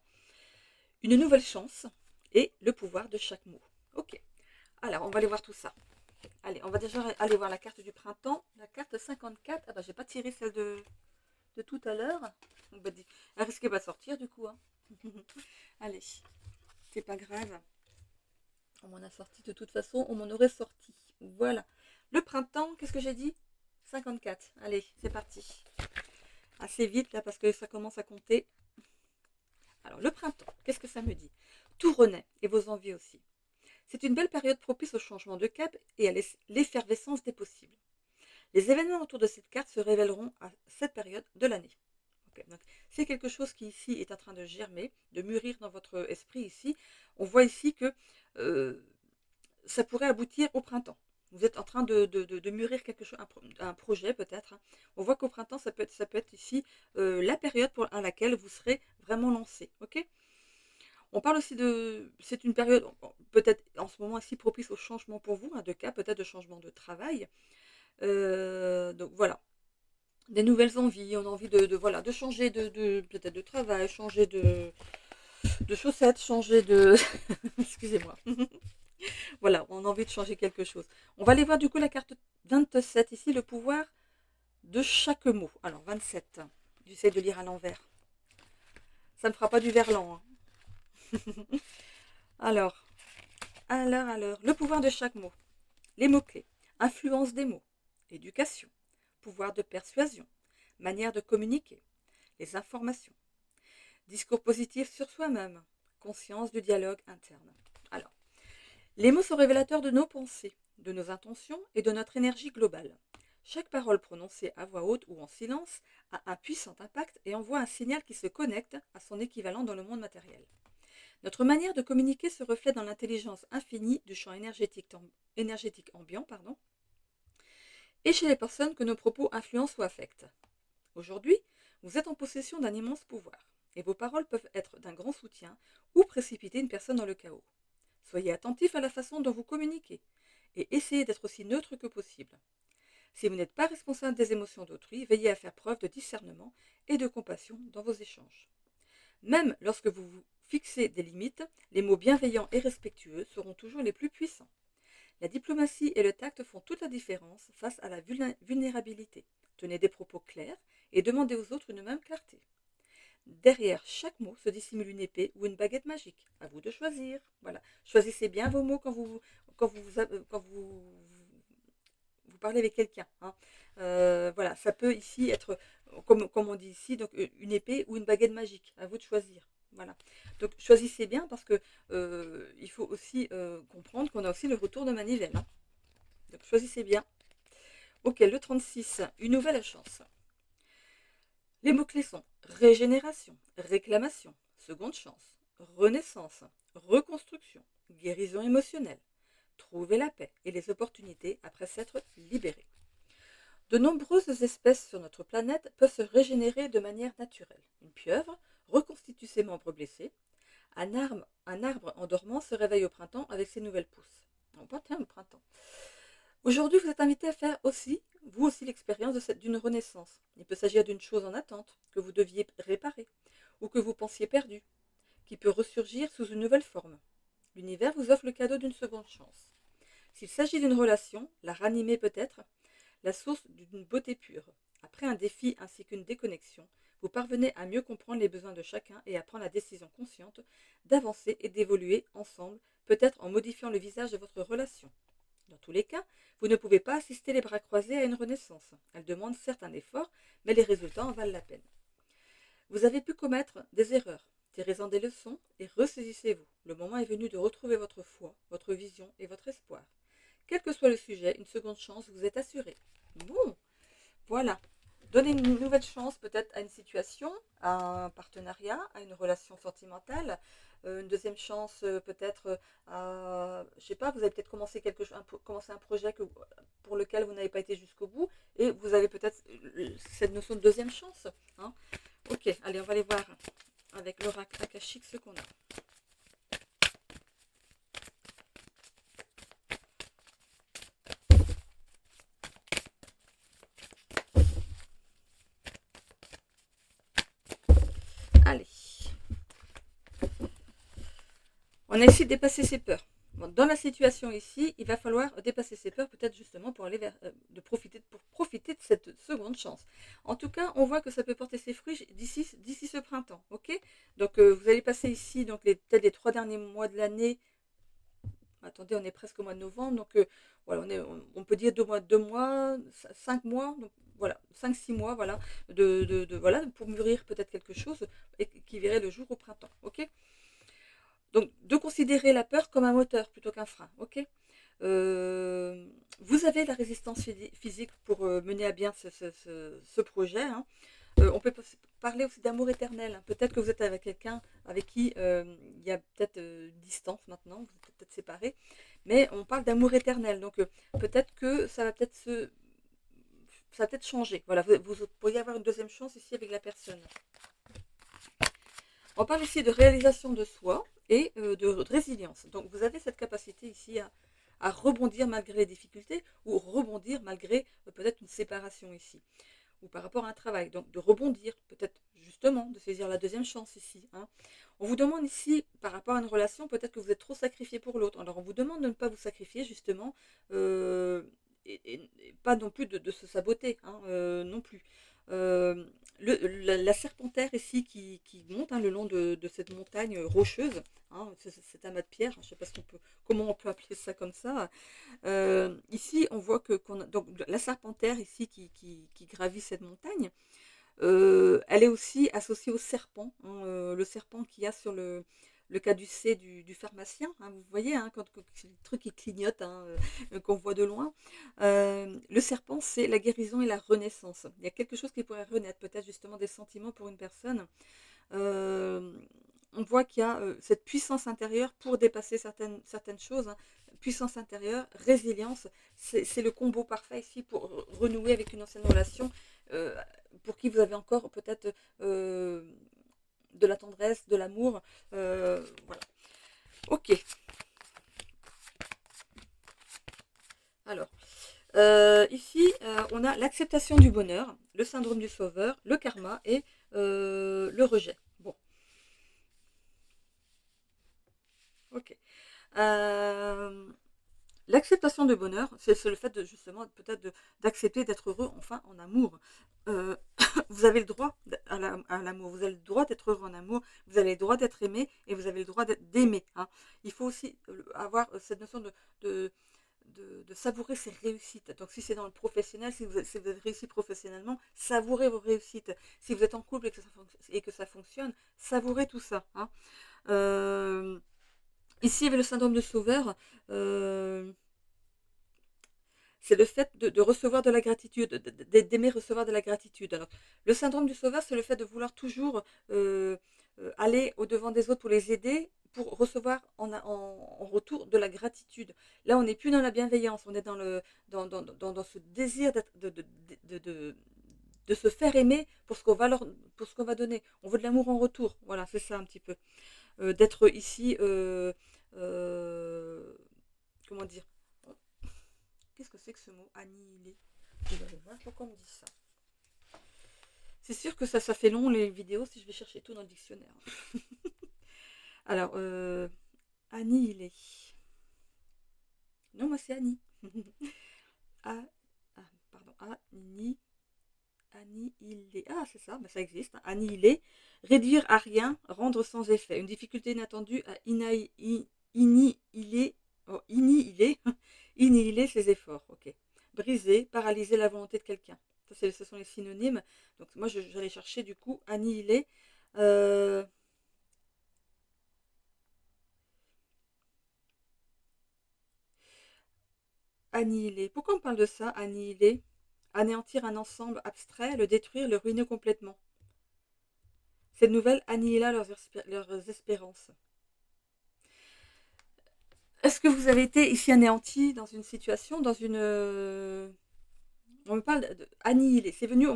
une nouvelle chance et le pouvoir de chaque mot. Ok. Alors, on va aller voir tout ça. Allez, on va déjà aller voir la carte du printemps. La carte 54. Ah bah, j'ai pas tiré celle de tout à l'heure. Elle risquait pas de sortir du coup. Hein. Allez, c'est pas grave. On m'en a sorti de toute façon, on m'en aurait sorti. Voilà. Le printemps, qu'est-ce que j'ai dit? 54. Allez, c'est parti. Assez vite là parce que ça commence à compter. Alors, le printemps, qu'est-ce que ça me dit? Tout renaît et vos envies aussi. C'est une belle période propice au changement de cap et à l'effervescence des possibles. Les événements autour de cette carte se révéleront à cette période de l'année. Okay, c'est quelque chose qui ici est en train de germer, de mûrir dans votre esprit ici. On voit ici que ça pourrait aboutir au printemps. Vous êtes en train de mûrir quelque chose, un projet peut-être. Hein. On voit qu'au printemps, ça peut être ici la période à laquelle vous serez vraiment lancé. Okay, on parle aussi c'est une période peut-être en ce moment ici propice au changement pour vous, hein, de cas, peut-être de changement de travail. Donc voilà, des nouvelles envies, on a envie voilà, de changer peut-être de travail, changer de chaussettes, changer de... Excusez-moi. Voilà, on a envie de changer quelque chose. On va aller voir du coup la carte 27 ici, le pouvoir de chaque mot. Alors 27, j'essaie de lire à l'envers. Ça ne fera pas du verlan. Hein. alors, le pouvoir de chaque mot. Les mots-clés. Influence des mots. Éducation. Pouvoir de persuasion. Manière de communiquer. Les informations. Discours positif sur soi-même. Conscience du dialogue interne. Alors, les mots sont révélateurs de nos pensées, de nos intentions et de notre énergie globale. Chaque parole prononcée à voix haute ou en silence a un puissant impact et envoie un signal qui se connecte à son équivalent dans le monde matériel. Notre manière de communiquer se reflète dans l'intelligence infinie du champ énergétique ambiant, et chez les personnes que nos propos influencent ou affectent. Aujourd'hui, vous êtes en possession d'un immense pouvoir, et vos paroles peuvent être d'un grand soutien ou précipiter une personne dans le chaos. Soyez attentif à la façon dont vous communiquez, et essayez d'être aussi neutre que possible. Si vous n'êtes pas responsable des émotions d'autrui, veillez à faire preuve de discernement et de compassion dans vos échanges. Même lorsque vous vous fixez des limites, les mots bienveillants et respectueux seront toujours les plus puissants. La diplomatie et le tact font toute la différence face à la vulnérabilité. Tenez des propos clairs et demandez aux autres une même clarté. Derrière chaque mot se dissimule une épée ou une baguette magique. À vous de choisir. Voilà. Choisissez bien vos mots quand vous parlez avec quelqu'un. Hein. Voilà, ça peut ici être, comme on dit ici, donc une épée ou une baguette magique. À vous de choisir. Voilà. Donc choisissez bien parce que il faut aussi comprendre qu'on a aussi le retour de manivelle. Hein. Donc choisissez bien. Ok, le 36, une nouvelle chance. Les mots-clés sont régénération, réclamation, seconde chance, renaissance, reconstruction, guérison émotionnelle, trouver la paix et les opportunités après s'être libéré. De nombreuses espèces sur notre planète peuvent se régénérer de manière naturelle. Une pieuvre reconstitue ses membres blessés. Un arbre en dormant se réveille au printemps avec ses nouvelles pousses. On pas au printemps. Aujourd'hui, vous êtes invité à faire aussi, vous aussi, l'expérience d'une renaissance. Il peut s'agir d'une chose en attente, que vous deviez réparer, ou que vous pensiez perdue, qui peut ressurgir sous une nouvelle forme. L'univers vous offre le cadeau d'une seconde chance. S'il s'agit d'une relation, la ranimer peut-être, la source d'une beauté pure. Après un défi ainsi qu'une déconnexion, vous parvenez à mieux comprendre les besoins de chacun et à prendre la décision consciente d'avancer et d'évoluer ensemble, peut-être en modifiant le visage de votre relation. Dans tous les cas, vous ne pouvez pas assister les bras croisés à une renaissance. Elle demande certes un effort, mais les résultats en valent la peine. Vous avez pu commettre des erreurs. Tirez-en des leçons et ressaisissez-vous. Le moment est venu de retrouver votre foi, votre vision et votre espoir. Quel que soit le sujet, une seconde chance vous est assurée. Bon, voilà. Donnez une nouvelle chance peut-être à une situation, à un partenariat, à une relation sentimentale. Une deuxième chance peut-être à, je sais pas, vous avez peut-être commencé commencé un projet pour lequel vous n'avez pas été jusqu'au bout et vous avez peut-être cette notion de deuxième chance. Hein. Ok, allez, on va aller voir avec l'oracle akashique ce qu'on a. Allez. On a essayé de dépasser ses peurs. Bon, dans la situation ici, il va falloir dépasser ses peurs, peut-être justement pour aller pour profiter de cette seconde chance. En tout cas, on voit que ça peut porter ses fruits d'ici ce printemps. Ok. Donc vous allez passer ici donc peut-être les 3 derniers mois de l'année. Attendez, on est presque au mois de novembre, donc voilà, on peut dire 2 mois, 5 mois, donc voilà, 5-6 mois, voilà, voilà, pour mûrir peut-être quelque chose et qui verrait le jour au printemps. Ok. Donc, de considérer la peur comme un moteur plutôt qu'un frein. Ok. Vous avez la résistance physique pour mener à bien ce projet. Hein. On peut parler aussi d'amour éternel. Hein. Peut-être que vous êtes avec quelqu'un avec qui il y a peut-être distance maintenant, vous êtes peut-être séparés, mais on parle d'amour éternel. Donc peut-être que ça va peut-être changer. Voilà, vous pourriez avoir une deuxième chance ici avec la personne. On parle ici de réalisation de soi et de résilience. Donc vous avez cette capacité ici à rebondir malgré les difficultés ou rebondir malgré peut-être une séparation ici ou par rapport à un travail. Donc de rebondir, peut-être justement de saisir la deuxième chance ici. Hein. On vous demande ici, par rapport à une relation, peut-être que vous êtes trop sacrifié pour l'autre. Alors on vous demande de ne pas vous sacrifier justement et pas non plus de se saboter hein, non plus. La serpentaire ici qui monte hein, le long de cette montagne rocheuse, hein, c'est amas de pierre, je ne sais pas comment on peut appeler ça comme ça. Ici, on voit donc, la serpentaire ici qui gravit cette montagne, elle est aussi associée au serpent, hein, le serpent qu'il y a sur le caducée du pharmacien. Hein, vous voyez, hein, quand c'est le truc qui clignote, hein, qu'on voit de loin. Le serpent, c'est la guérison et la renaissance. Il y a quelque chose qui pourrait renaître, peut-être justement des sentiments pour une personne. On voit qu'il y a cette puissance intérieure pour dépasser certaines choses. Hein. Puissance intérieure, résilience, c'est le combo parfait ici pour renouer avec une ancienne relation pour qui vous avez encore peut-être de la tendresse, de l'amour. Voilà. Ok. Alors, ici, on a l'acceptation du bonheur, le syndrome du sauveur, le karma et le rejet. Bon, ok. Euh, L'acceptation du bonheur, c'est le fait de justement peut-être d'accepter d'être heureux enfin en amour. Euh, vous avez le droit à l'amour, vous avez le droit d'être heureux en amour, vous avez le droit d'être aimé et vous avez le droit d'aimer. Hein. Il faut aussi avoir cette notion de, de savourer ses réussites. Donc si c'est dans le professionnel, si vous avez réussi professionnellement, savourez vos réussites. Si vous êtes en couple et que ça fonctionne, savourez tout ça. Hein. Euh, Ici, avec le syndrome de sauveur, c'est le fait de recevoir de la gratitude, d'aimer recevoir de la gratitude. Alors, le syndrome du sauveur, c'est le fait de vouloir toujours aller au-devant des autres pour les aider, pour recevoir en retour de la gratitude. Là, on n'est plus dans la bienveillance, on est dans ce désir de se faire aimer pour ce pour ce qu'on va donner. On veut de l'amour en retour. Voilà, c'est ça un petit peu. D'être ici, comment dire, qu'est-ce que c'est que ce mot annihilé? Je vais aller voir pourquoi on me dit ça. C'est sûr que ça fait long les vidéos si je vais chercher tout dans le dictionnaire. Alors, annihilé. Non, moi c'est Annie. ah, pardon, annihilé. Ah, c'est ça, bah, ça existe. Hein. Annihiler, réduire à rien, rendre sans effet. Une difficulté inattendue à inhiler, oh, inhiler ses efforts. Ok. Briser, paralyser la volonté de quelqu'un. Ça, ce sont les synonymes. Donc moi, j'allais chercher du coup annihiler. Euh, Annihiler. Pourquoi on parle de ça, annihiler? Anéantir un ensemble abstrait, le détruire, le ruiner complètement. Cette nouvelle annihila leurs espérances. Est-ce que vous avez été ici anéanti dans une situation, dans une... on me parle d'annihiler. C'est venu,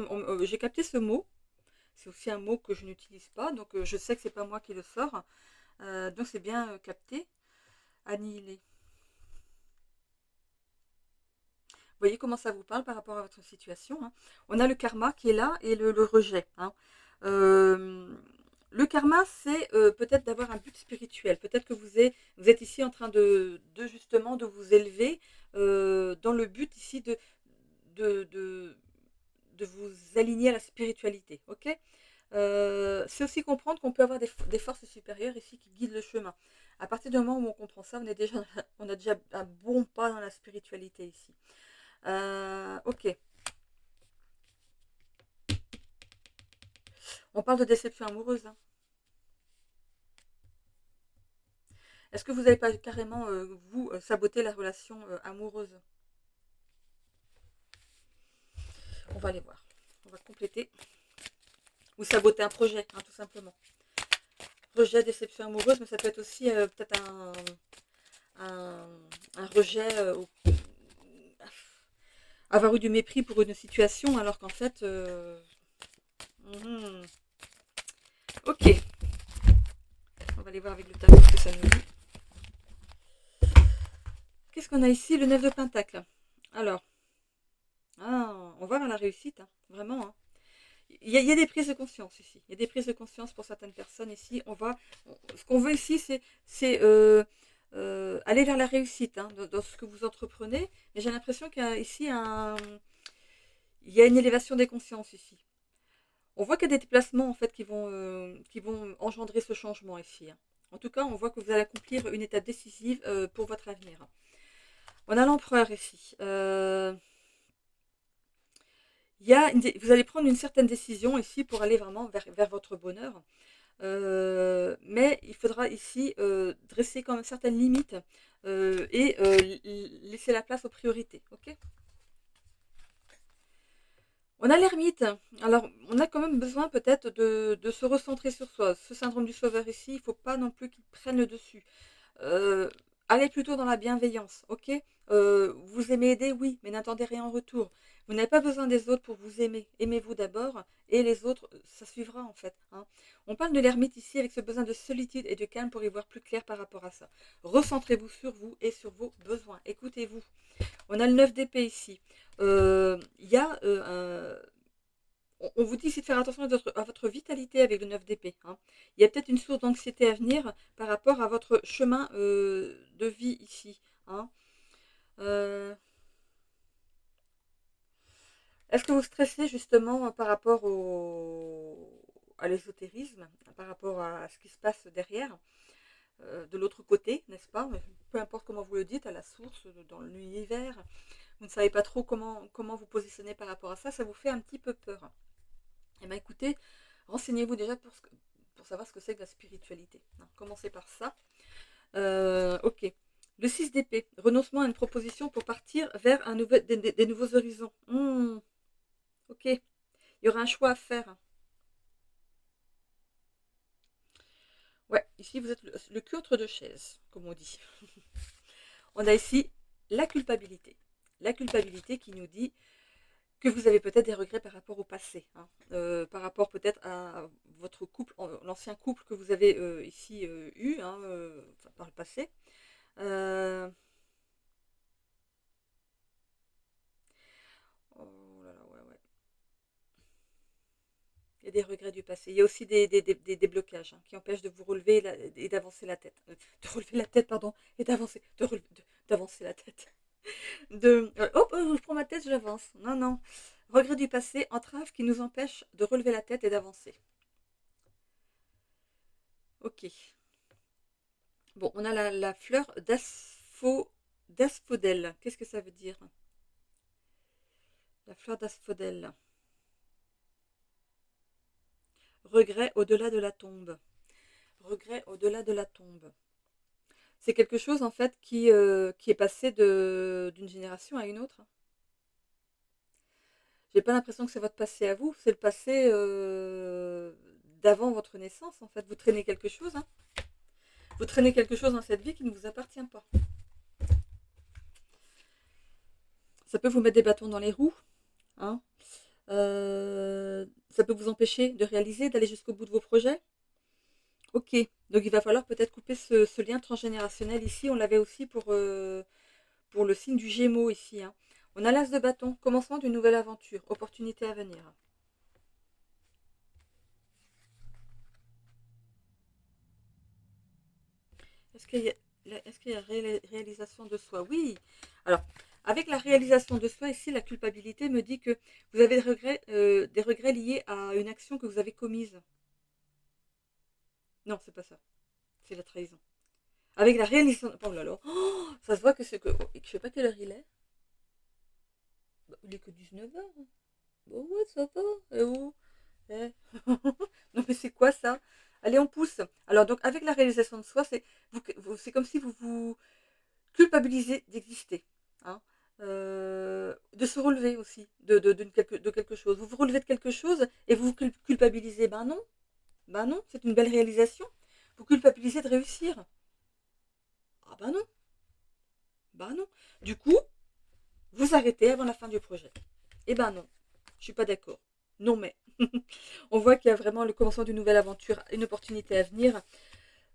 j'ai capté ce mot. C'est aussi un mot que je n'utilise pas, donc je sais que c'est pas moi qui le sors. Donc c'est bien capté. Annihiler. Vous voyez comment ça vous parle par rapport à votre situation. Hein. On a le karma qui est là et le rejet. Hein. Euh, le karma, c'est peut-être d'avoir un but spirituel. Peut-être que vous êtes ici en train justement de vous élever dans le but ici de, de, de vous aligner à la spiritualité. Ok. C'est aussi comprendre qu'on peut avoir des forces supérieures ici qui guident le chemin. À partir du moment où on comprend ça, on a déjà un bon pas dans la spiritualité ici. Ok. On parle de déception amoureuse. Hein. Est-ce que vous n'avez pas carrément, vous, saboté la relation amoureuse? On va aller voir. On va compléter. Ou saboter un projet, hein, tout simplement. Rejet, déception amoureuse, mais ça peut être aussi peut-être un, un rejet, avoir eu du mépris pour une situation, alors qu'en fait... Ok. On va aller voir avec le tableau ce que ça nous dit. Qu'est-ce qu'on a ici? Le 9 de Pentacle. Alors, on va vers la réussite, hein, vraiment. Hein. Il y a des prises de conscience ici. Il y a des prises de conscience pour certaines personnes ici. Ce qu'on veut ici, c'est aller vers la réussite hein, dans ce que vous entreprenez. Mais j'ai l'impression qu'il y a ici il y a une élévation des consciences ici. On voit qu'il y a des déplacements en fait qui vont engendrer ce changement ici. Hein. En tout cas, on voit que vous allez accomplir une étape décisive pour votre avenir. On a l'empereur ici. Vous allez prendre une certaine décision ici pour aller vraiment vers votre bonheur. Mais il faudra ici dresser quand même certaines limites et laisser la place aux priorités. Ok. On a l'ermite. Alors, on a quand même besoin peut-être de se recentrer sur soi. Ce syndrome du sauveur ici, il ne faut pas non plus qu'il prenne le dessus. Euh, Allez plutôt dans la bienveillance, ok. Vous aimez aider, oui, mais n'attendez rien en retour. Vous n'avez pas besoin des autres pour vous aimer. Aimez-vous d'abord et les autres, ça suivra en fait, hein. On parle de l'ermite ici avec ce besoin de solitude et de calme pour y voir plus clair par rapport à ça. Recentrez-vous sur vous et sur vos besoins. Écoutez-vous. On a le 9 d'épée ici. Il y a on vous dit ici de faire attention à votre vitalité avec le 9 d'épée, hein. Il y a peut-être une source d'anxiété à venir par rapport à votre chemin de vie ici, hein. Euh, Est-ce que vous stressez justement par rapport à l'ésotérisme, par rapport à ce qui se passe derrière, de l'autre côté, n'est-ce pas? Peu importe comment vous le dites, à la source, dans l'univers, vous ne savez pas trop comment vous positionner par rapport à ça, ça vous fait un petit peu peur. Eh bien écoutez, renseignez-vous déjà pour savoir ce que c'est que la spiritualité, hein. Commencez par ça. Ok. Le 6 d'épée, renoncement à une proposition pour partir vers des nouveaux horizons. Ok. Il y aura un choix à faire. Ouais, ici vous êtes le cul entre deux chaises, comme on dit. On a ici la culpabilité. La culpabilité qui nous dit que vous avez peut-être des regrets par rapport au passé, hein. Par rapport peut-être à votre couple, l'ancien couple que vous avez ici eu, hein, enfin, par le passé. Euh, oh là là, ouais, ouais. Il y a des regrets du passé. Il y a aussi des blocages, hein, qui empêchent de vous relever et d'avancer la tête. De relever la tête, pardon, et d'avancer. D'avancer la tête. Hop, je prends ma tête, j'avance. Non, non. Regrets du passé, entraves qui nous empêchent de relever la tête et d'avancer. Ok. Bon, on a la fleur d'asphodèle. Qu'est-ce que ça veut dire? La fleur d'asphodèle. Regret au-delà de la tombe. Regret au-delà de la tombe. C'est quelque chose en fait qui est passé d'une génération à une autre. J'ai pas l'impression que c'est votre passé à vous, c'est le passé d'avant votre naissance en fait. Vous traînez quelque chose, hein. Vous traînez quelque chose dans cette vie qui ne vous appartient pas. Ça peut vous mettre des bâtons dans les roues, hein. Ça peut vous empêcher de réaliser, d'aller jusqu'au bout de vos projets. Ok, donc il va falloir peut-être couper ce lien transgénérationnel ici. On l'avait aussi pour le signe du Gémeaux ici, hein. On a l'as de bâton, commencement d'une nouvelle aventure, opportunité à venir. Est-ce qu'il y a réalisation de soi? Oui. Alors, avec la réalisation de soi, ici, la culpabilité me dit que vous avez des regrets liés à une action que vous avez commise. Non, c'est pas ça. C'est la trahison. Avec la réalisation... Oh là là. Oh, ça se voit que c'est que... Oh, je sais pas quelle heure il est. Bah, il est que 19h. Bon, ouais, ça va. Et où eh. Non, mais c'est quoi ça? Allez, on pousse. Alors, donc, avec la réalisation de soi, c'est comme si vous vous culpabiliser d'exister, hein. De se relever aussi de quelque chose. Vous vous relevez de quelque chose et vous vous culpabilisez. Ben non, c'est une belle réalisation. Vous culpabilisez de réussir. Ah ben non, ben non. Du coup, vous arrêtez avant la fin du projet. Eh ben non, je suis pas d'accord. Non mais, on voit qu'il y a vraiment le commencement d'une nouvelle aventure, une opportunité à venir,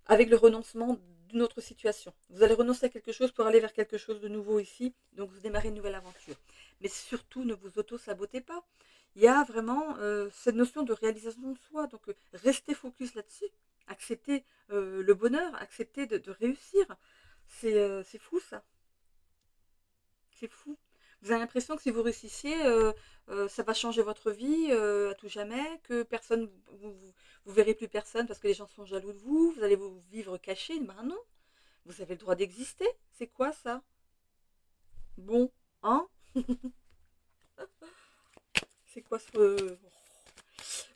avec le renoncement d'une autre situation. Vous allez renoncer à quelque chose pour aller vers quelque chose de nouveau ici, donc vous démarrez une nouvelle aventure. Mais surtout, ne vous auto-sabotez pas. Il y a vraiment cette notion de réalisation de soi, donc restez focus là-dessus. Acceptez le bonheur, acceptez de réussir. C'est fou ça, c'est fou. Vous avez l'impression que si vous réussissiez, ça va changer votre vie à tout jamais, que personne, vous verrez plus personne parce que les gens sont jaloux de vous, vous allez vous vivre caché. Ben non, vous avez le droit d'exister. C'est quoi ça? Bon, hein? C'est quoi ce...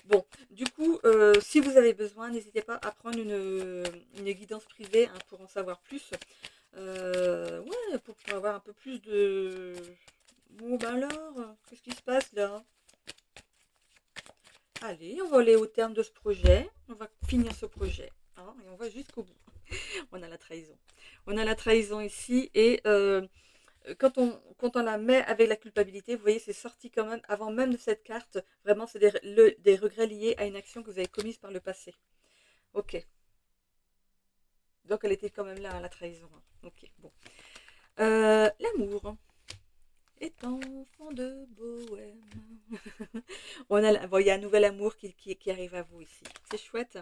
Bon, du coup, si vous avez besoin, n'hésitez pas à prendre une guidance privée, hein, pour en savoir plus. Ouais, pour avoir un peu plus de... Bon, ben alors, qu'est-ce qui se passe là? Allez, on va aller au terme de ce projet. On va finir ce projet, hein, et on va jusqu'au bout. On a la trahison. On a la trahison ici et quand on la met avec la culpabilité, vous voyez, c'est sorti quand même avant même de cette carte. Vraiment, c'est des regrets liés à une action que vous avez commise par le passé. Ok. Donc elle était quand même là, la trahison, hein. Ok, bon. L'amour est enfant de Bohème. Bon, il y a un nouvel amour qui arrive à vous ici. C'est chouette.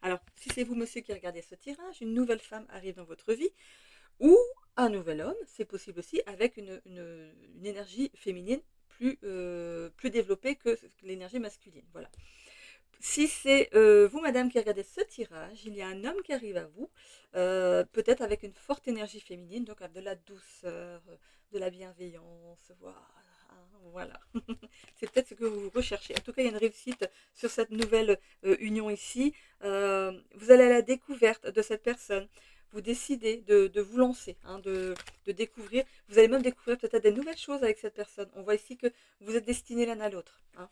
Alors, si c'est vous, monsieur, qui regardez ce tirage, une nouvelle femme arrive dans votre vie, ou un nouvel homme, c'est possible aussi, avec une énergie féminine plus développée que l'énergie masculine. Voilà. Si c'est vous, madame, qui regardez ce tirage, il y a un homme qui arrive à vous, peut-être avec une forte énergie féminine, donc avec de la douceur, de la bienveillance, voilà. Voilà. C'est peut-être ce que vous recherchez. En tout cas, il y a une réussite sur cette nouvelle union ici. Vous allez à la découverte de cette personne. Vous décidez de vous lancer, hein, de découvrir. Vous allez même découvrir peut-être des nouvelles choses avec cette personne. On voit ici que vous êtes destinés l'un à l'autre, hein.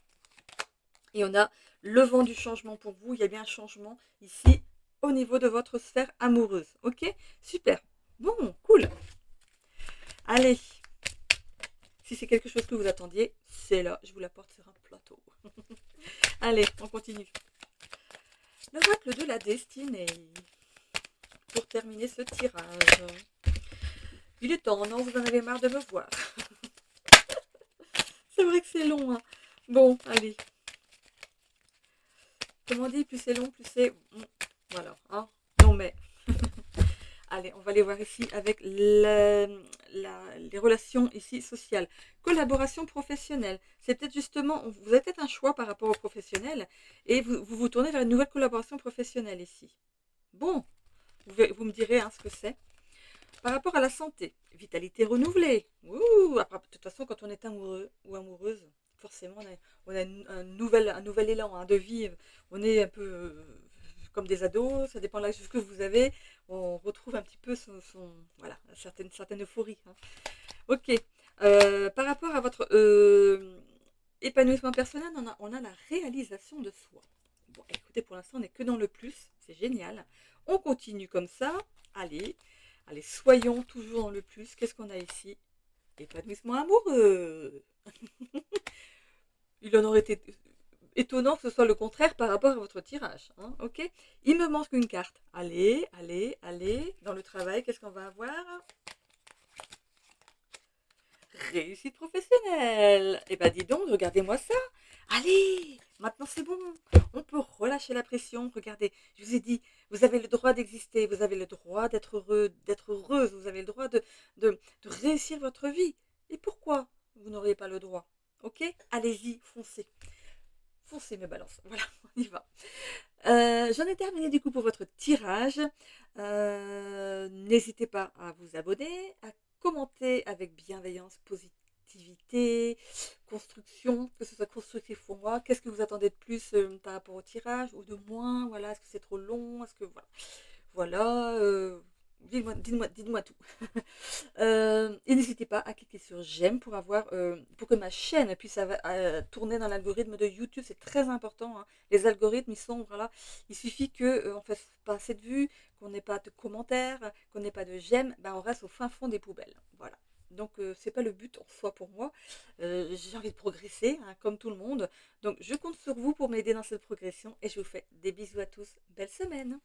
Et on a le vent du changement pour vous. Il y a bien un changement ici au niveau de votre sphère amoureuse. Ok? Super. Bon, cool. Allez, si c'est quelque chose que vous attendiez, c'est là. Je vous l'apporte sur un plateau. Allez, on continue. L'oracle de la destinée. Pour terminer ce tirage. Il est temps, non? Vous en avez marre de me voir. C'est vrai que c'est long, hein. Bon, allez. Comment on dit, plus c'est long, plus c'est... Voilà, hein. Non mais... Allez, on va aller voir ici avec les relations ici sociales. Collaboration professionnelle. C'est peut-être justement, vous avez peut-être un choix par rapport au professionnel et vous tournez vers une nouvelle collaboration professionnelle ici. Bon, vous me direz, hein, ce que c'est. Par rapport à la santé, vitalité renouvelée. Ouh, après, de toute façon, quand on est amoureux ou amoureuse, forcément, on a un nouvel élan, hein, de vie. On est un peu comme des ados, ça dépend de l'âge que vous avez. On retrouve un petit peu voilà, certaine euphorie, hein. Ok. Par rapport à votre épanouissement personnel, on a la réalisation de soi. Bon, écoutez, pour l'instant, on n'est que dans le plus. C'est génial. On continue comme ça. Allez. Allez, soyons toujours dans le plus. Qu'est-ce qu'on a ici? Épanouissement amoureux. Il en aurait été étonnant que ce soit le contraire par rapport à votre tirage, hein, ok? Il me manque une carte. Allez, allez, allez. Dans le travail, qu'est-ce qu'on va avoir? Réussite professionnelle. Eh ben dis donc, regardez-moi ça. Allez, maintenant c'est bon. On peut relâcher la pression. Regardez, je vous ai dit, vous avez le droit d'exister, vous avez le droit d'être heureux, d'être heureuse, vous avez le droit de réussir votre vie. Et pourquoi vous n'auriez pas le droit? Ok? Allez-y, foncez. Foncez mes balances. Voilà, on y va. J'en ai terminé du coup pour votre tirage. N'hésitez pas à vous abonner, à commenter avec bienveillance, positivité, construction, que ce soit constructif pour moi. Qu'est-ce que vous attendez de plus par rapport au tirage ou de moins? Voilà, est-ce que c'est trop long? Est-ce que voilà, dites-moi tout. Et n'hésitez pas à cliquer sur j'aime pour que ma chaîne puisse tourner dans l'algorithme de YouTube. C'est très important, hein. Les algorithmes, ils sont, voilà, il suffit qu'on ne fasse pas assez de vues, qu'on n'ait pas de commentaires, qu'on n'ait pas de j'aime, ben on reste au fin fond des poubelles. Voilà. Donc c'est pas le but en soi pour moi. J'ai envie de progresser, hein, comme tout le monde. Donc je compte sur vous pour m'aider dans cette progression et je vous fais des bisous à tous. Belle semaine.